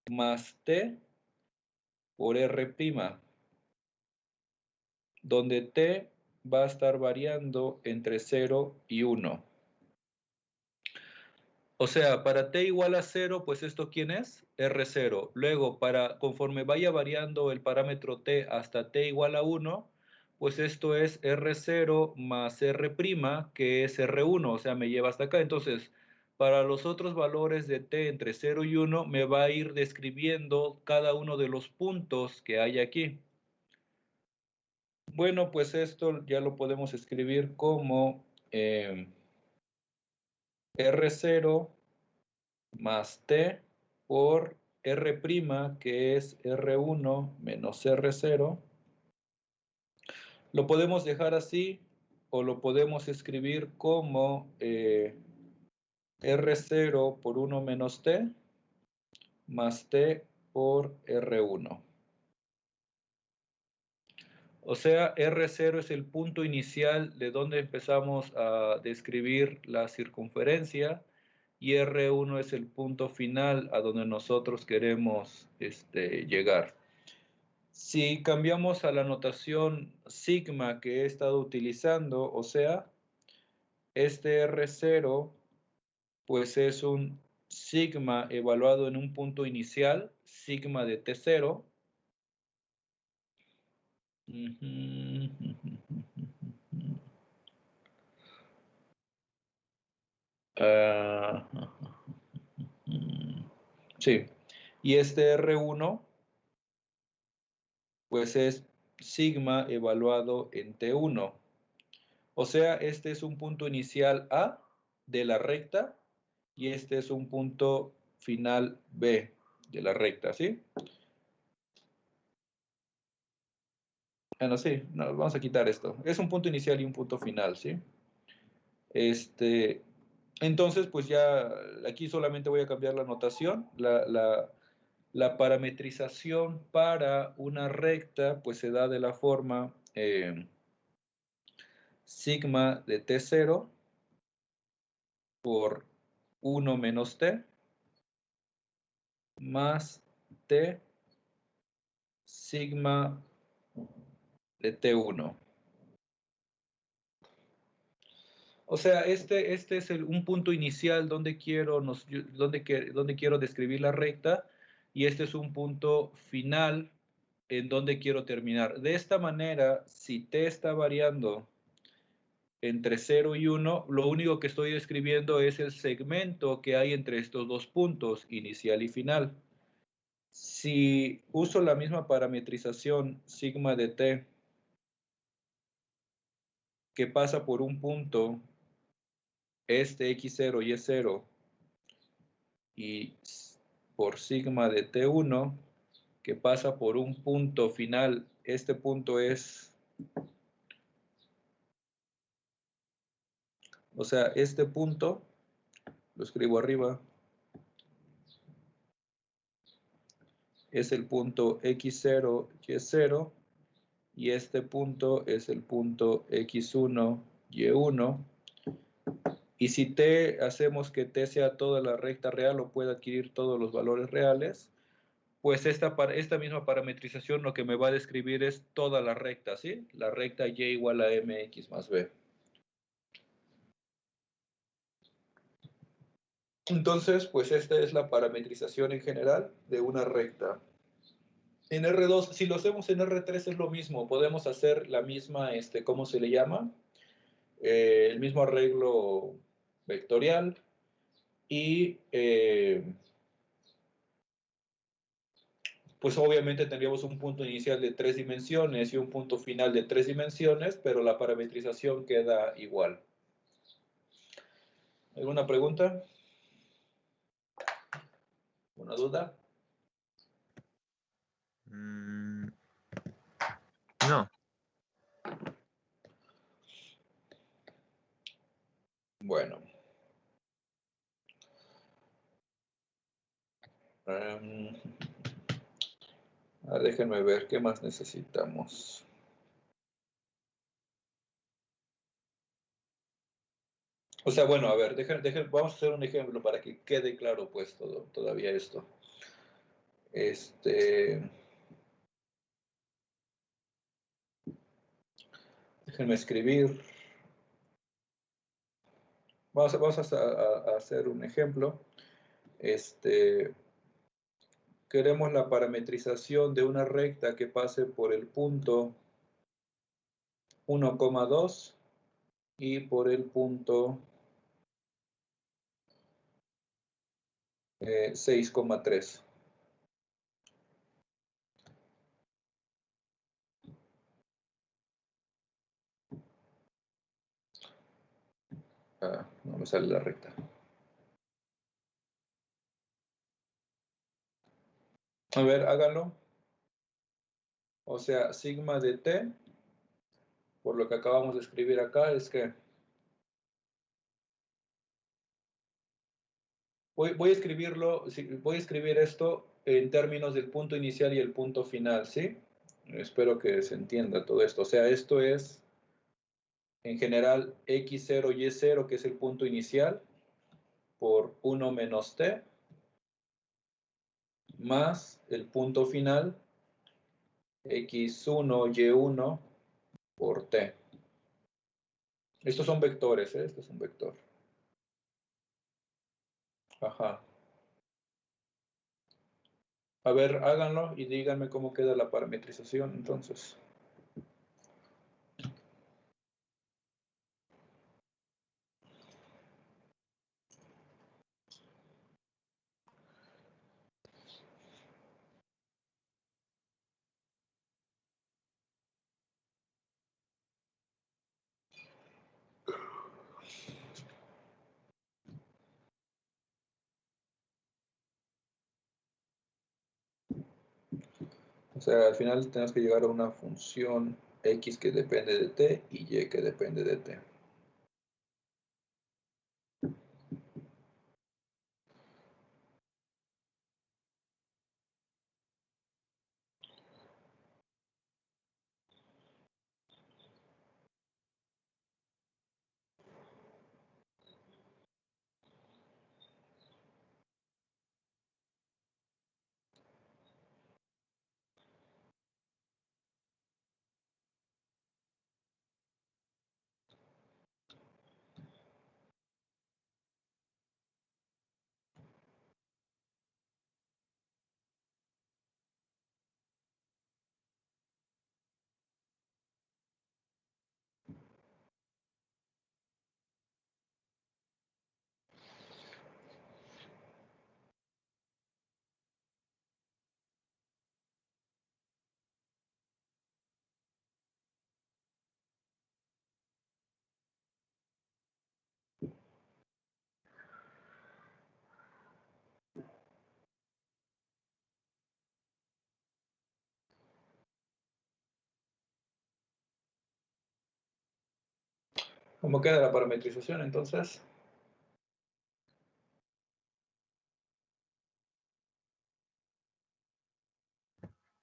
más t por R', donde t va a estar variando entre 0 y 1. O sea, para t igual a 0, pues ¿esto quién es? R0. Luego, conforme vaya variando el parámetro t hasta t igual a 1, pues esto es R0 más R', que es R1, o sea, me lleva hasta acá. Entonces, para los otros valores de t entre 0 y 1, me va a ir describiendo cada uno de los puntos que hay aquí. Bueno, pues esto ya lo podemos escribir como R0 más t por R', que es R1 menos R0. Lo podemos dejar así o lo podemos escribir como R0 por 1 menos t más t por R1. O sea, R0 es el punto inicial de donde empezamos a describir la circunferencia y R1 es el punto final a donde nosotros queremos llegar. Si cambiamos a la notación sigma que he estado utilizando, o sea, este R0 pues es un sigma evaluado en un punto inicial, sigma de T0. Sí, y este R1 pues es sigma evaluado en T1. O sea, este es un punto inicial A de la recta y este es un punto final B de la recta, ¿sí? Bueno, sí, no, vamos a quitar esto. Es un punto inicial y un punto final, ¿sí? Entonces, pues ya aquí solamente voy a cambiar la notación. La parametrización para una recta, pues se da de la forma sigma de T0 por 1 menos T más T sigma de T1. O sea, este es un punto inicial donde quiero describir la recta y este es un punto final en donde quiero terminar. De esta manera, si T está variando entre 0 y 1, lo único que estoy describiendo es el segmento que hay entre estos dos puntos, inicial y final. Si uso la misma parametrización sigma de T que pasa por un punto X0 y Y0 y por sigma de T1 que pasa por un punto final, este punto es O sea, este punto, lo escribo arriba, es el punto x0, y0, y este punto es el punto x1, y1. Y si t hacemos que t sea toda la recta real o pueda adquirir todos los valores reales, pues esta misma parametrización lo que me va a describir es toda la recta, ¿sí? La recta y igual a mx más b. Entonces, pues esta es la parametrización en general de una recta. En R2, si lo hacemos en R3 es lo mismo, podemos hacer la misma, ¿cómo se le llama? El mismo arreglo vectorial y pues obviamente tendríamos un punto inicial de 3 dimensiones y un punto final de 3 dimensiones, pero la parametrización queda igual. ¿Alguna pregunta? ¿Una duda? No. Bueno. Déjenme ver qué más necesitamos. O sea, bueno, a ver, vamos a hacer un ejemplo para que quede claro pues todavía esto. Déjenme escribir. Vamos a hacer un ejemplo. Queremos la parametrización de una recta que pase por el punto 1,2 y por el punto 6,3. No me sale la recta. A ver, háganlo. O sea, sigma de t, por lo que acabamos de escribir acá, es que voy a escribirlo, voy a escribir esto en términos del punto inicial y el punto final, ¿sí? Espero que se entienda todo esto. O sea, esto es, en general, x0, y0, que es el punto inicial, por 1 menos t, más el punto final, x1, y1, por t. Estos son vectores, ¿eh? Este es un vector. Ajá. A ver, háganlo y díganme cómo queda la parametrización, entonces. O sea, al final tenemos que llegar a una función x que depende de t y y que depende de t. ¿Cómo queda la parametrización entonces?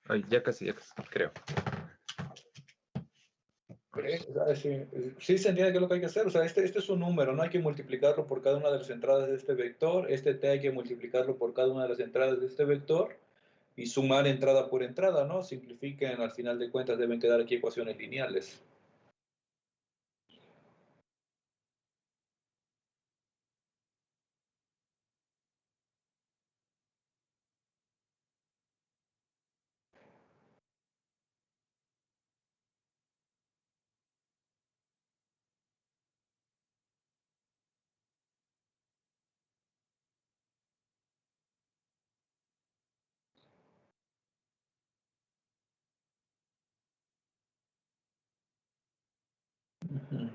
Ay, ya casi, creo. Sí se entiende qué es lo que hay que hacer. O sea, este es un número, no hay que multiplicarlo por cada una de las entradas de este vector. Este t hay que multiplicarlo por cada una de las entradas de este vector y sumar entrada por entrada, ¿no? Simplifiquen, al final de cuentas deben quedar aquí ecuaciones lineales. Ujú.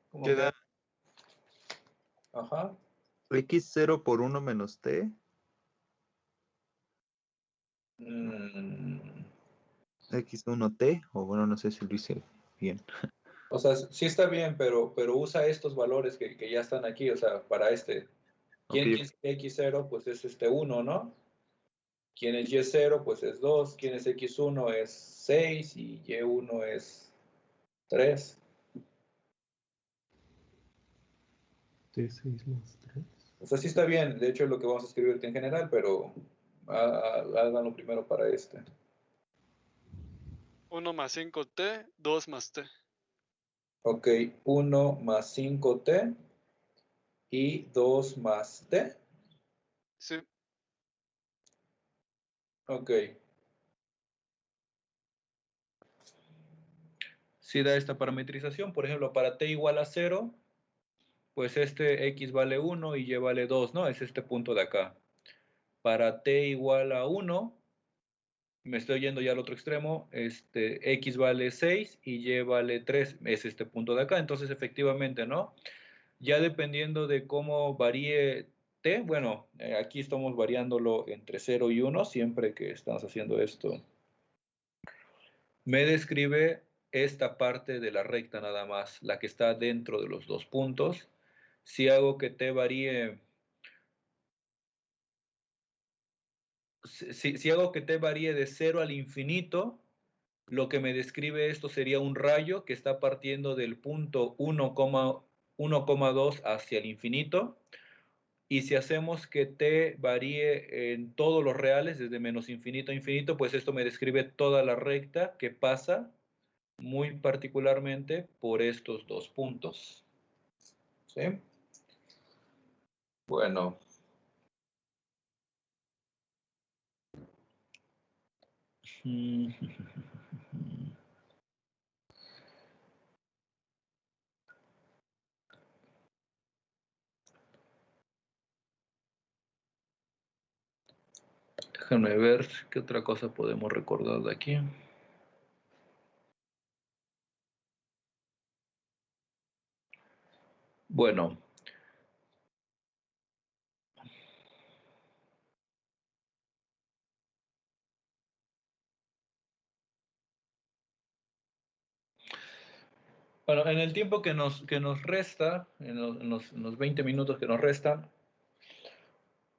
¿Cómo Queda queda? Ajá. x0 por 1 menos t. Mm, x1t, o bueno, no sé si lo hice bien. O sea, sí está bien, pero usa estos valores que ya están aquí, o sea, para este. Ok, ¿Quién es x0? Pues es 1, ¿no? ¿Quién es y0? Pues es 2. ¿Quién es x1? Es 6 y y1 es 3. T6 más 3. O sea, sí está bien, de hecho es lo que vamos a escribir en general, pero háganlo primero para este. 1 más 5t, 2 más t. Ok, 1 más 5t y 2 más t. Sí, Ok. Si da esta parametrización, por ejemplo, para t igual a 0, pues este x vale 1 y y vale 2, ¿no? Es este punto de acá. Para t igual a 1, me estoy yendo ya al otro extremo, x vale 6 y y vale 3, es este punto de acá. Entonces, efectivamente, ¿no? Ya dependiendo de cómo varíe t, bueno, aquí estamos variándolo entre 0 y 1, siempre que estamos haciendo esto. Me describe esta parte de la recta nada más, la que está dentro de los dos puntos. Si hago que t varíe, si hago que t varíe de 0 al infinito, lo que me describe esto sería un rayo que está partiendo del punto 1,2 hacia el infinito. Y si hacemos que t varíe en todos los reales, desde menos infinito a infinito, pues esto me describe toda la recta que pasa muy particularmente por estos dos puntos. ¿Sí? Bueno. Déjame ver qué otra cosa podemos recordar de aquí. Bueno. Bueno, en el tiempo que nos resta, en los 20 minutos que nos restan,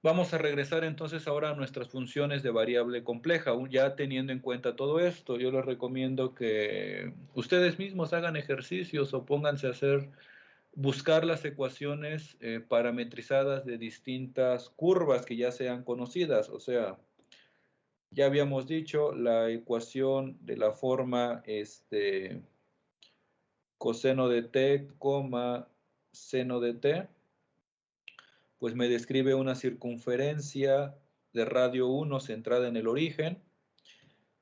vamos a regresar entonces ahora a nuestras funciones de variable compleja. Ya teniendo en cuenta todo esto, yo les recomiendo que ustedes mismos hagan ejercicios o pónganse a buscar las ecuaciones parametrizadas de distintas curvas que ya sean conocidas. O sea, ya habíamos dicho la ecuación de la forma coseno de t, seno de t, pues me describe una circunferencia de radio 1 centrada en el origen.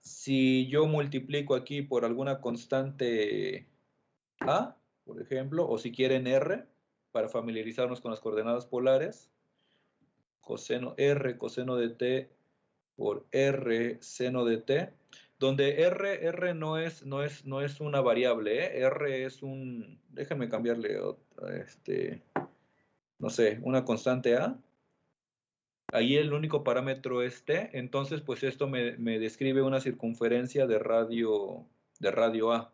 Si yo multiplico aquí por alguna constante A, por ejemplo, o si quieren R, para familiarizarnos con las coordenadas polares, coseno R, coseno de t por R, seno de t, donde R no es una variable, ¿eh? R es un, déjenme cambiarle otra, no sé, una constante A. Ahí el único parámetro es t, entonces pues esto me describe una circunferencia de radio A.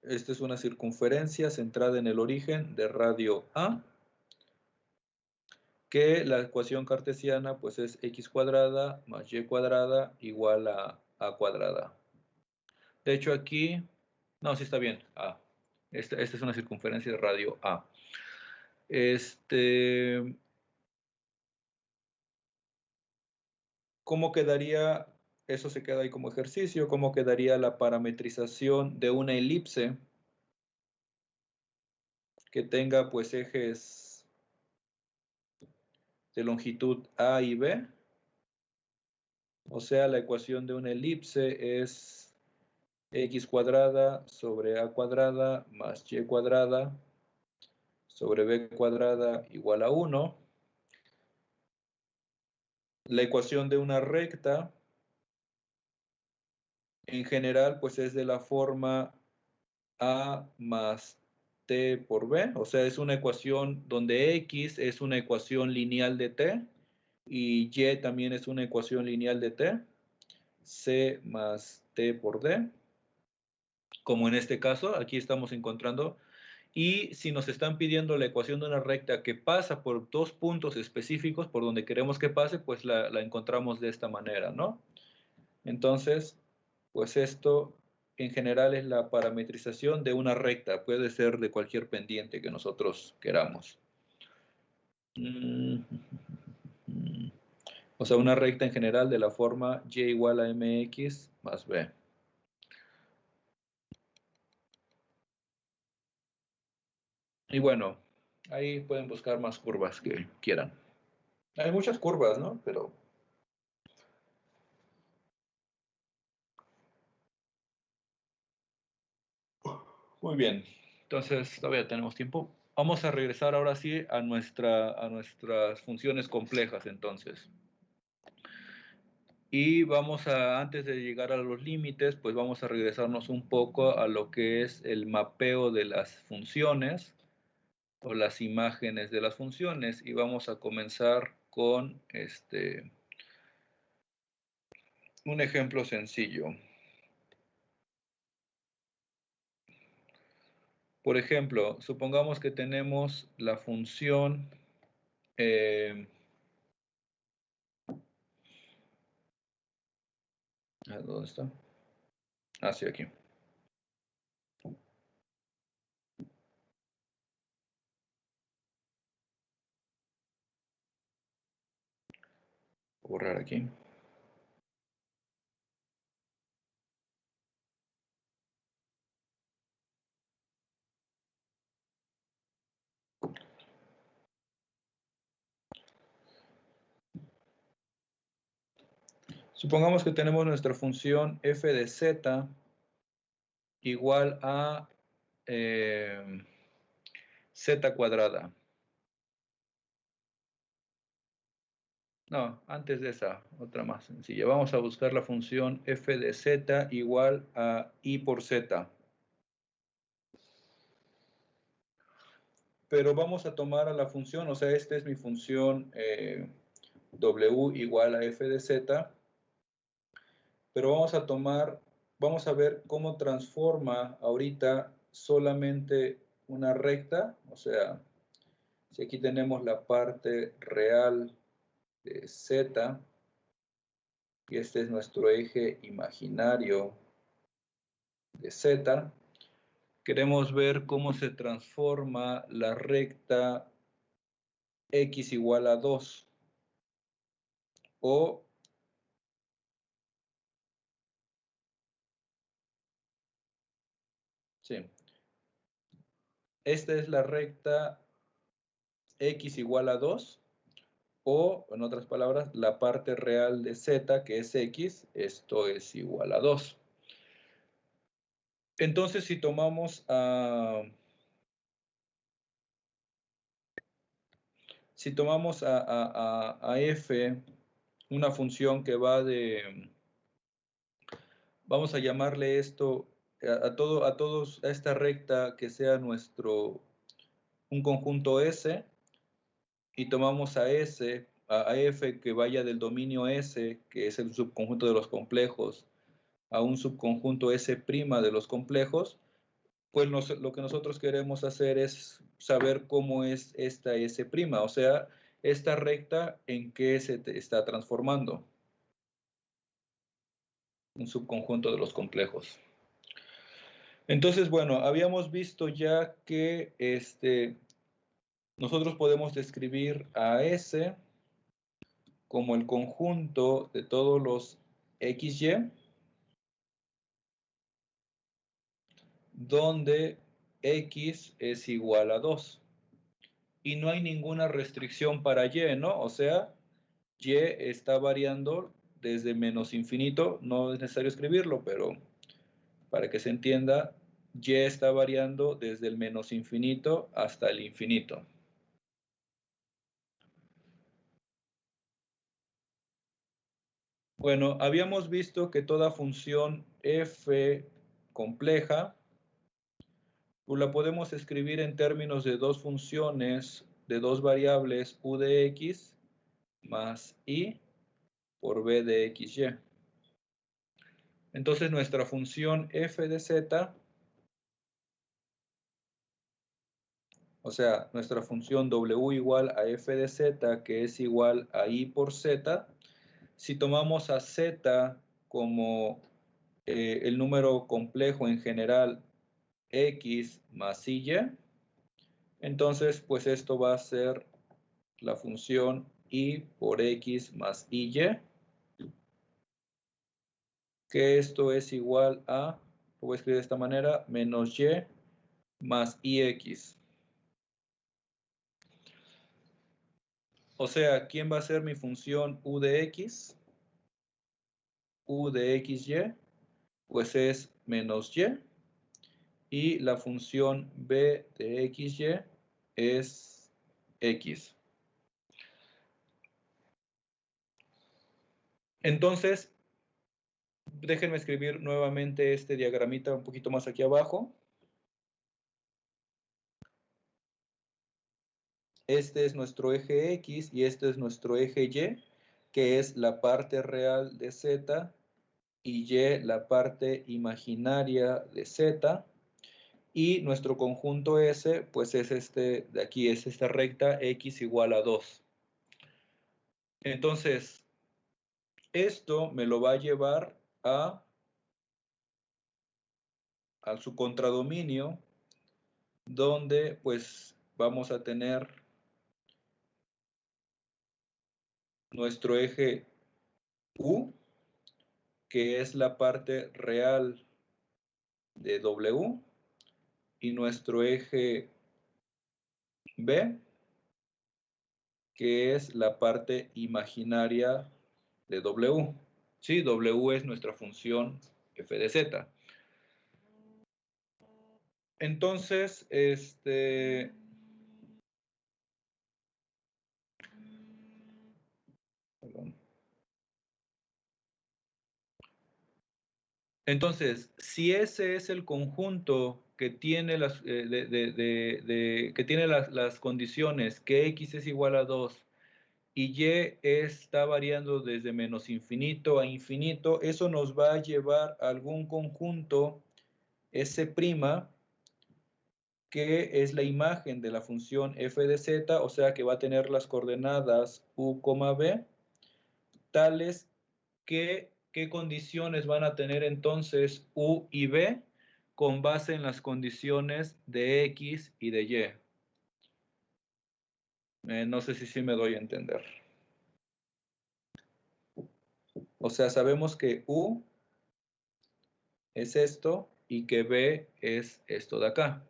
Esta es una circunferencia centrada en el origen de radio A, que la ecuación cartesiana pues es x cuadrada más y cuadrada igual a cuadrada. De hecho aquí, no, sí está bien, A. Esta es una circunferencia de radio A. ¿Cómo quedaría? Eso se queda ahí como ejercicio. ¿Cómo quedaría la parametrización de una elipse que tenga pues ejes de longitud A y B? O sea, la ecuación de una elipse es x cuadrada sobre a cuadrada más y cuadrada sobre b cuadrada igual a 1. La ecuación de una recta, en general, pues es de la forma a más t por b. O sea, es una ecuación donde x es una ecuación lineal de t y y también es una ecuación lineal de t. C más t por d. Como en este caso, aquí estamos encontrando. Y si nos están pidiendo la ecuación de una recta que pasa por dos puntos específicos por donde queremos que pase, pues la encontramos de esta manera, ¿no? Entonces, pues esto en general es la parametrización de una recta. Puede ser de cualquier pendiente que nosotros queramos. O sea, una recta en general de la forma y igual a mx más b. Y bueno, ahí pueden buscar más curvas que quieran. Hay muchas curvas, ¿no? Pero muy bien. Entonces, todavía tenemos tiempo. Vamos a regresar ahora sí a nuestras funciones complejas, entonces. Y vamos a, antes de llegar a los límites, pues vamos a regresarnos un poco a lo que es el mapeo de las funciones o las imágenes de las funciones. Y vamos a comenzar con un ejemplo sencillo. Por ejemplo, supongamos que tenemos la función ¿dónde está? Ah, sí, aquí. Borrar aquí. Supongamos que tenemos nuestra función f de z igual a z cuadrada. No, antes de esa, otra más sencilla. Vamos a buscar la función f de z igual a i por z. Pero vamos a tomar a la función, o sea, esta es mi función w igual a f de z. Pero vamos a ver cómo transforma ahorita solamente una recta, o sea, si aquí tenemos la parte real de z, y este es nuestro eje imaginario de z, queremos ver cómo se transforma la recta x igual a 2, o sí, esta es la recta x igual a 2, o en otras palabras, la parte real de z, que es x, esto es igual a 2. Entonces, si tomamos a f, una función que va de, vamos a llamarle esto, a esta recta que sea un conjunto S, y tomamos a S, a F que vaya del dominio S, que es el subconjunto de los complejos, a un subconjunto S' de los complejos, pues lo que nosotros queremos hacer es saber cómo es esta S', o sea, esta recta en qué se está transformando. Un subconjunto de los complejos. Entonces, bueno, habíamos visto ya que nosotros podemos describir a S como el conjunto de todos los XY, donde X es igual a 2. Y no hay ninguna restricción para Y, ¿no? O sea, Y está variando desde menos infinito, no es necesario escribirlo, pero para que se entienda, Y está variando desde el menos infinito hasta el infinito. Bueno, habíamos visto que toda función f compleja, pues la podemos escribir en términos de dos funciones, de dos variables u de x más i por b de xy. Entonces nuestra función f de z, o sea, nuestra función w igual a f de z, que es igual a i por z, si tomamos a z como el número complejo en general x más y, entonces pues esto va a ser la función y por x más y, que esto es igual a, lo voy a escribir de esta manera, menos y más ix. O sea, ¿quién va a ser mi función u de x? U de xy, pues es menos y. Y la función b de xy es x. Entonces, déjenme escribir nuevamente este diagramita un poquito más aquí abajo. Este es nuestro eje X y este es nuestro eje Y, que es la parte real de Z y Y la parte imaginaria de Z. Y nuestro conjunto S, pues es este de aquí, es esta recta X igual a 2. Entonces, esto me lo va a llevar a su contradominio, donde pues vamos a tener nuestro eje U, que es la parte real de W, y nuestro eje B, que es la parte imaginaria de W. Sí, W es nuestra función f de z. Entonces, perdón. Entonces, si ese es el conjunto que tiene las, que tiene las condiciones que x es igual a 2 y y está variando desde menos infinito a infinito, eso nos va a llevar a algún conjunto S', que es la imagen de la función f de z, o sea que va a tener las coordenadas u, b, tales que qué condiciones van a tener entonces u y b con base en las condiciones de x y de y. No sé si sí me doy a entender. O sea, sabemos que u es esto y que b es esto de acá.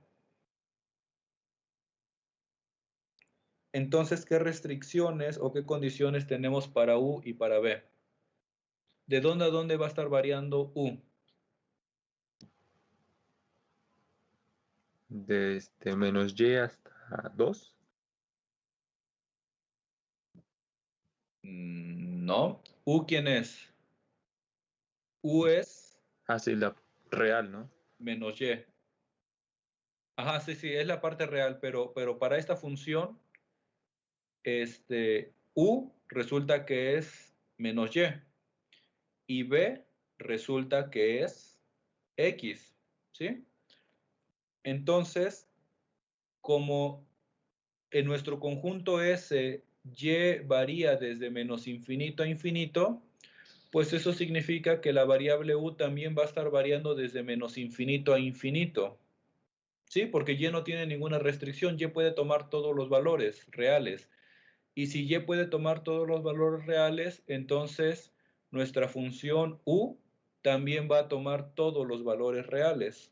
Entonces, ¿qué restricciones o qué condiciones tenemos para U y para B? ¿De dónde a dónde va a estar variando U? Desde menos y hasta 2. No. ¿U quién es? U es Ah, sí, la real, ¿no? menos Y. Ajá, sí, sí, es la parte real, pero para esta función, U resulta que es menos y B resulta que es X, ¿sí? Entonces, como en nuestro conjunto S, Y varía desde menos infinito a infinito, pues eso significa que la variable U también va a estar variando desde menos infinito a infinito. ¿Sí? Porque Y no tiene ninguna restricción, Y puede tomar todos los valores reales. Y si Y puede tomar todos los valores reales, entonces nuestra función U también va a tomar todos los valores reales.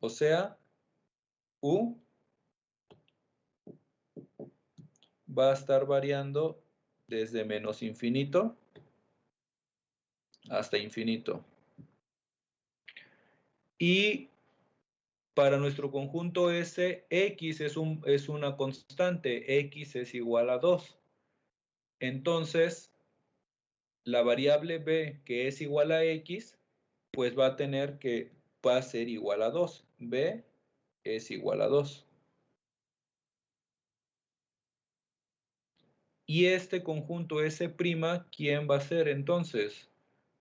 O sea, U va a estar variando desde menos infinito hasta infinito. Y para nuestro conjunto S, X es una constante, X es igual a 2. Entonces, la variable B, que es igual a X, pues va a ser igual a 2. B es igual a 2. Y este conjunto S', ¿quién va a ser entonces?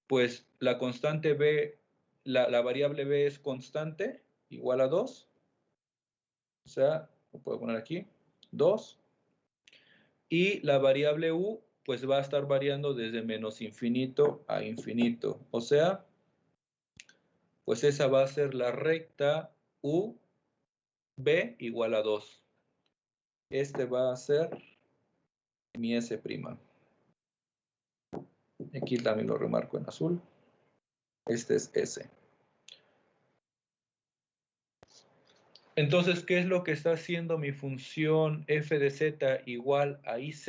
Pues la constante B, la variable B es constante, igual a 2. O sea, lo puedo poner aquí, 2. Y la variable U, pues va a estar variando desde menos infinito a infinito. O sea, pues esa va a ser la recta U, B igual a 2. Este va a ser mi S'. Aquí también lo remarco en azul. Este es S. Entonces, ¿qué es lo que está haciendo mi función f de z igual a iz?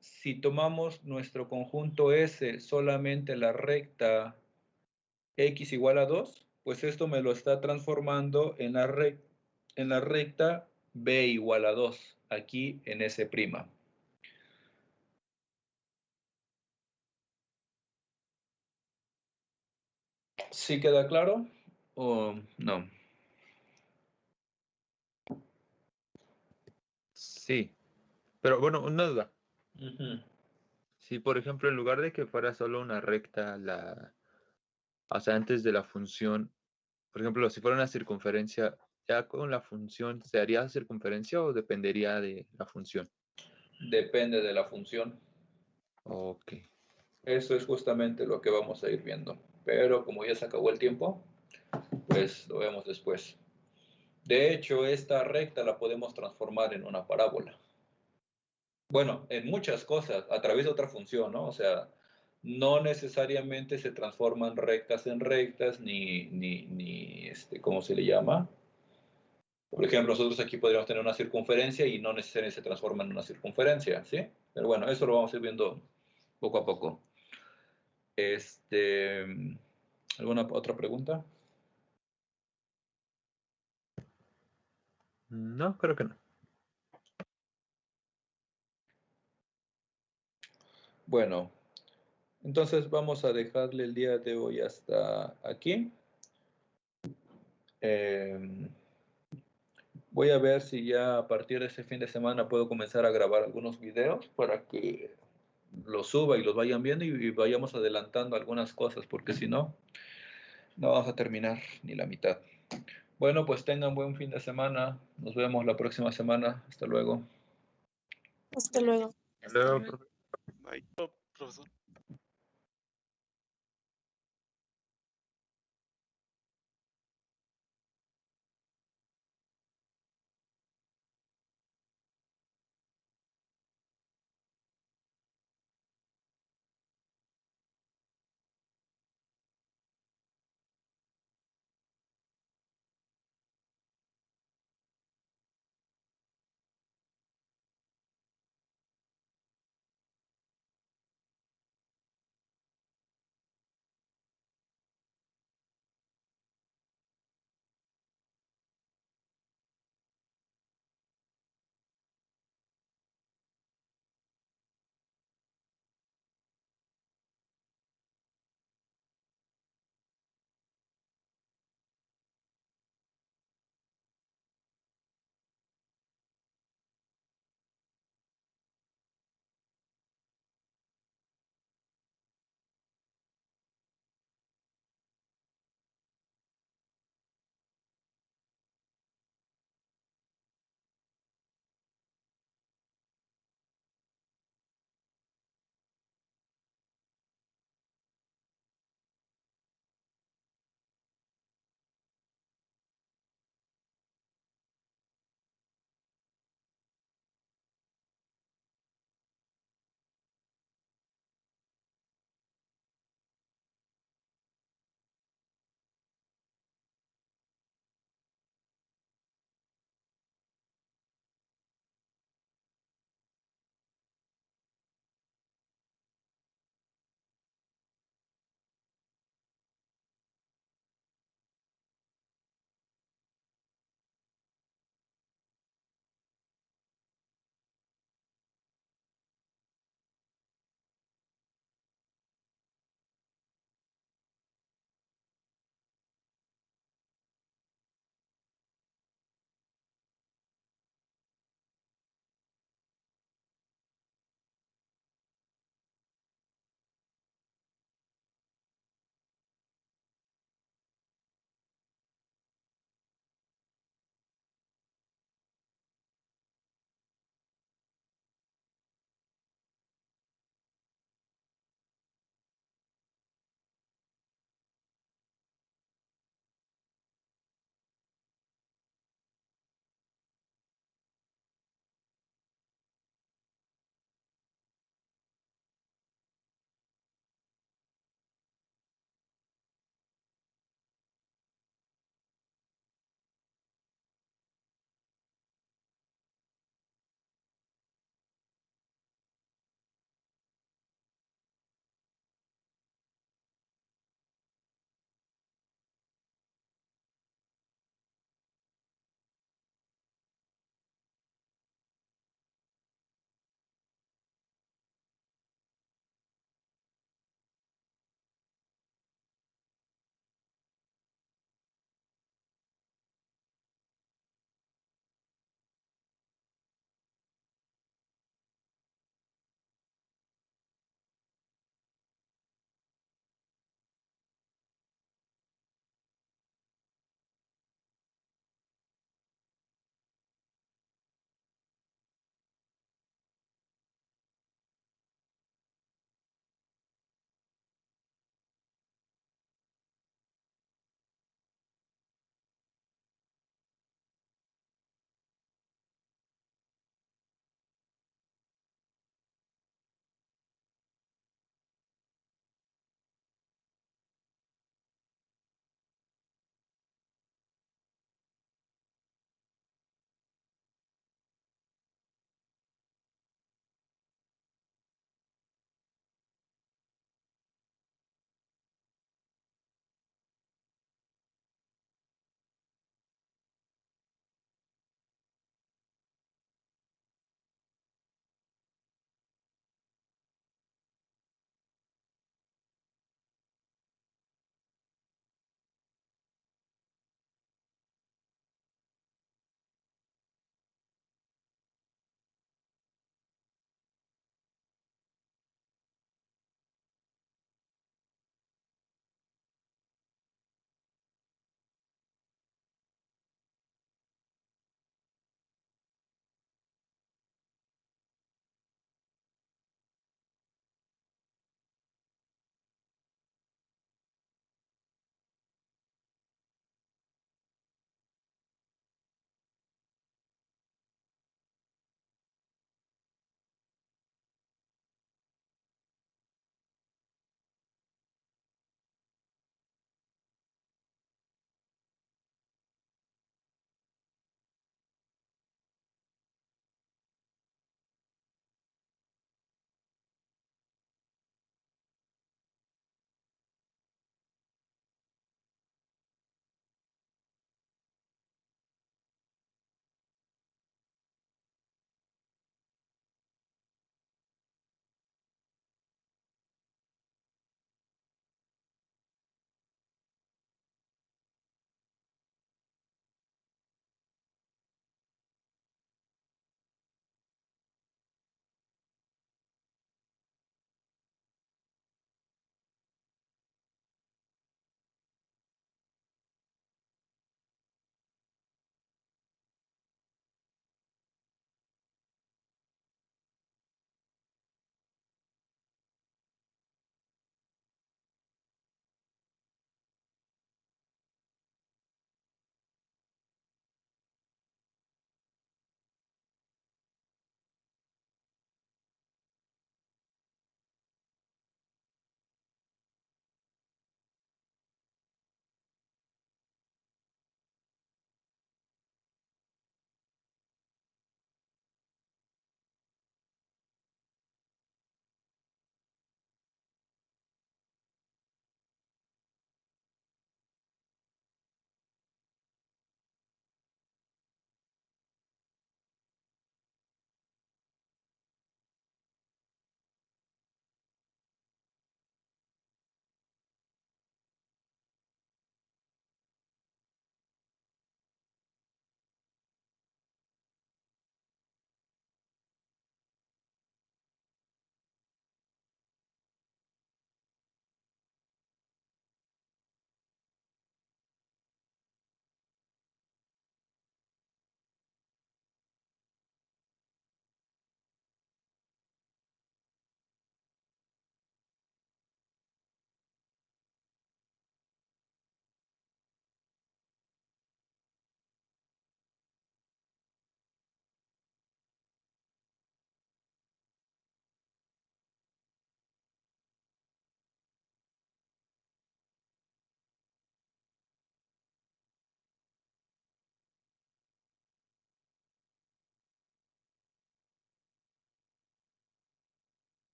Si tomamos nuestro conjunto S solamente la recta x igual a 2, pues esto me lo está transformando en la recta b igual a 2, aquí en S'. ¿Sí queda claro o no? Sí. Pero bueno, una duda. Ujú. Si, por ejemplo, en lugar de que fuera solo una recta, o sea, antes de la función, por ejemplo, si fuera una circunferencia, ¿ya con la función se haría circunferencia o dependería de la función? Depende de la función. Ok. Eso es justamente lo que vamos a ir viendo. Pero como ya se acabó el tiempo, pues lo vemos después. De hecho, esta recta la podemos transformar en una parábola. Bueno, en muchas cosas, a través de otra función, ¿no? O sea, no necesariamente se transforman rectas en rectas, ni ¿cómo se le llama? Por ejemplo, nosotros aquí podríamos tener una circunferencia y no necesariamente se transforma en una circunferencia, ¿sí? Pero bueno, eso lo vamos a ir viendo poco a poco. ¿Alguna otra pregunta? No, creo que no. Bueno, entonces vamos a dejarle el día de hoy hasta aquí. Voy a ver si ya a partir de ese fin de semana puedo comenzar a grabar algunos videos para que los suba y los vayan viendo y vayamos adelantando algunas cosas, porque si no, no vamos a terminar ni la mitad. Bueno, pues tengan buen fin de semana. Nos vemos la próxima semana. Hasta luego. Hasta luego. Luego, luego. Bye, profesor.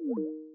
Bye.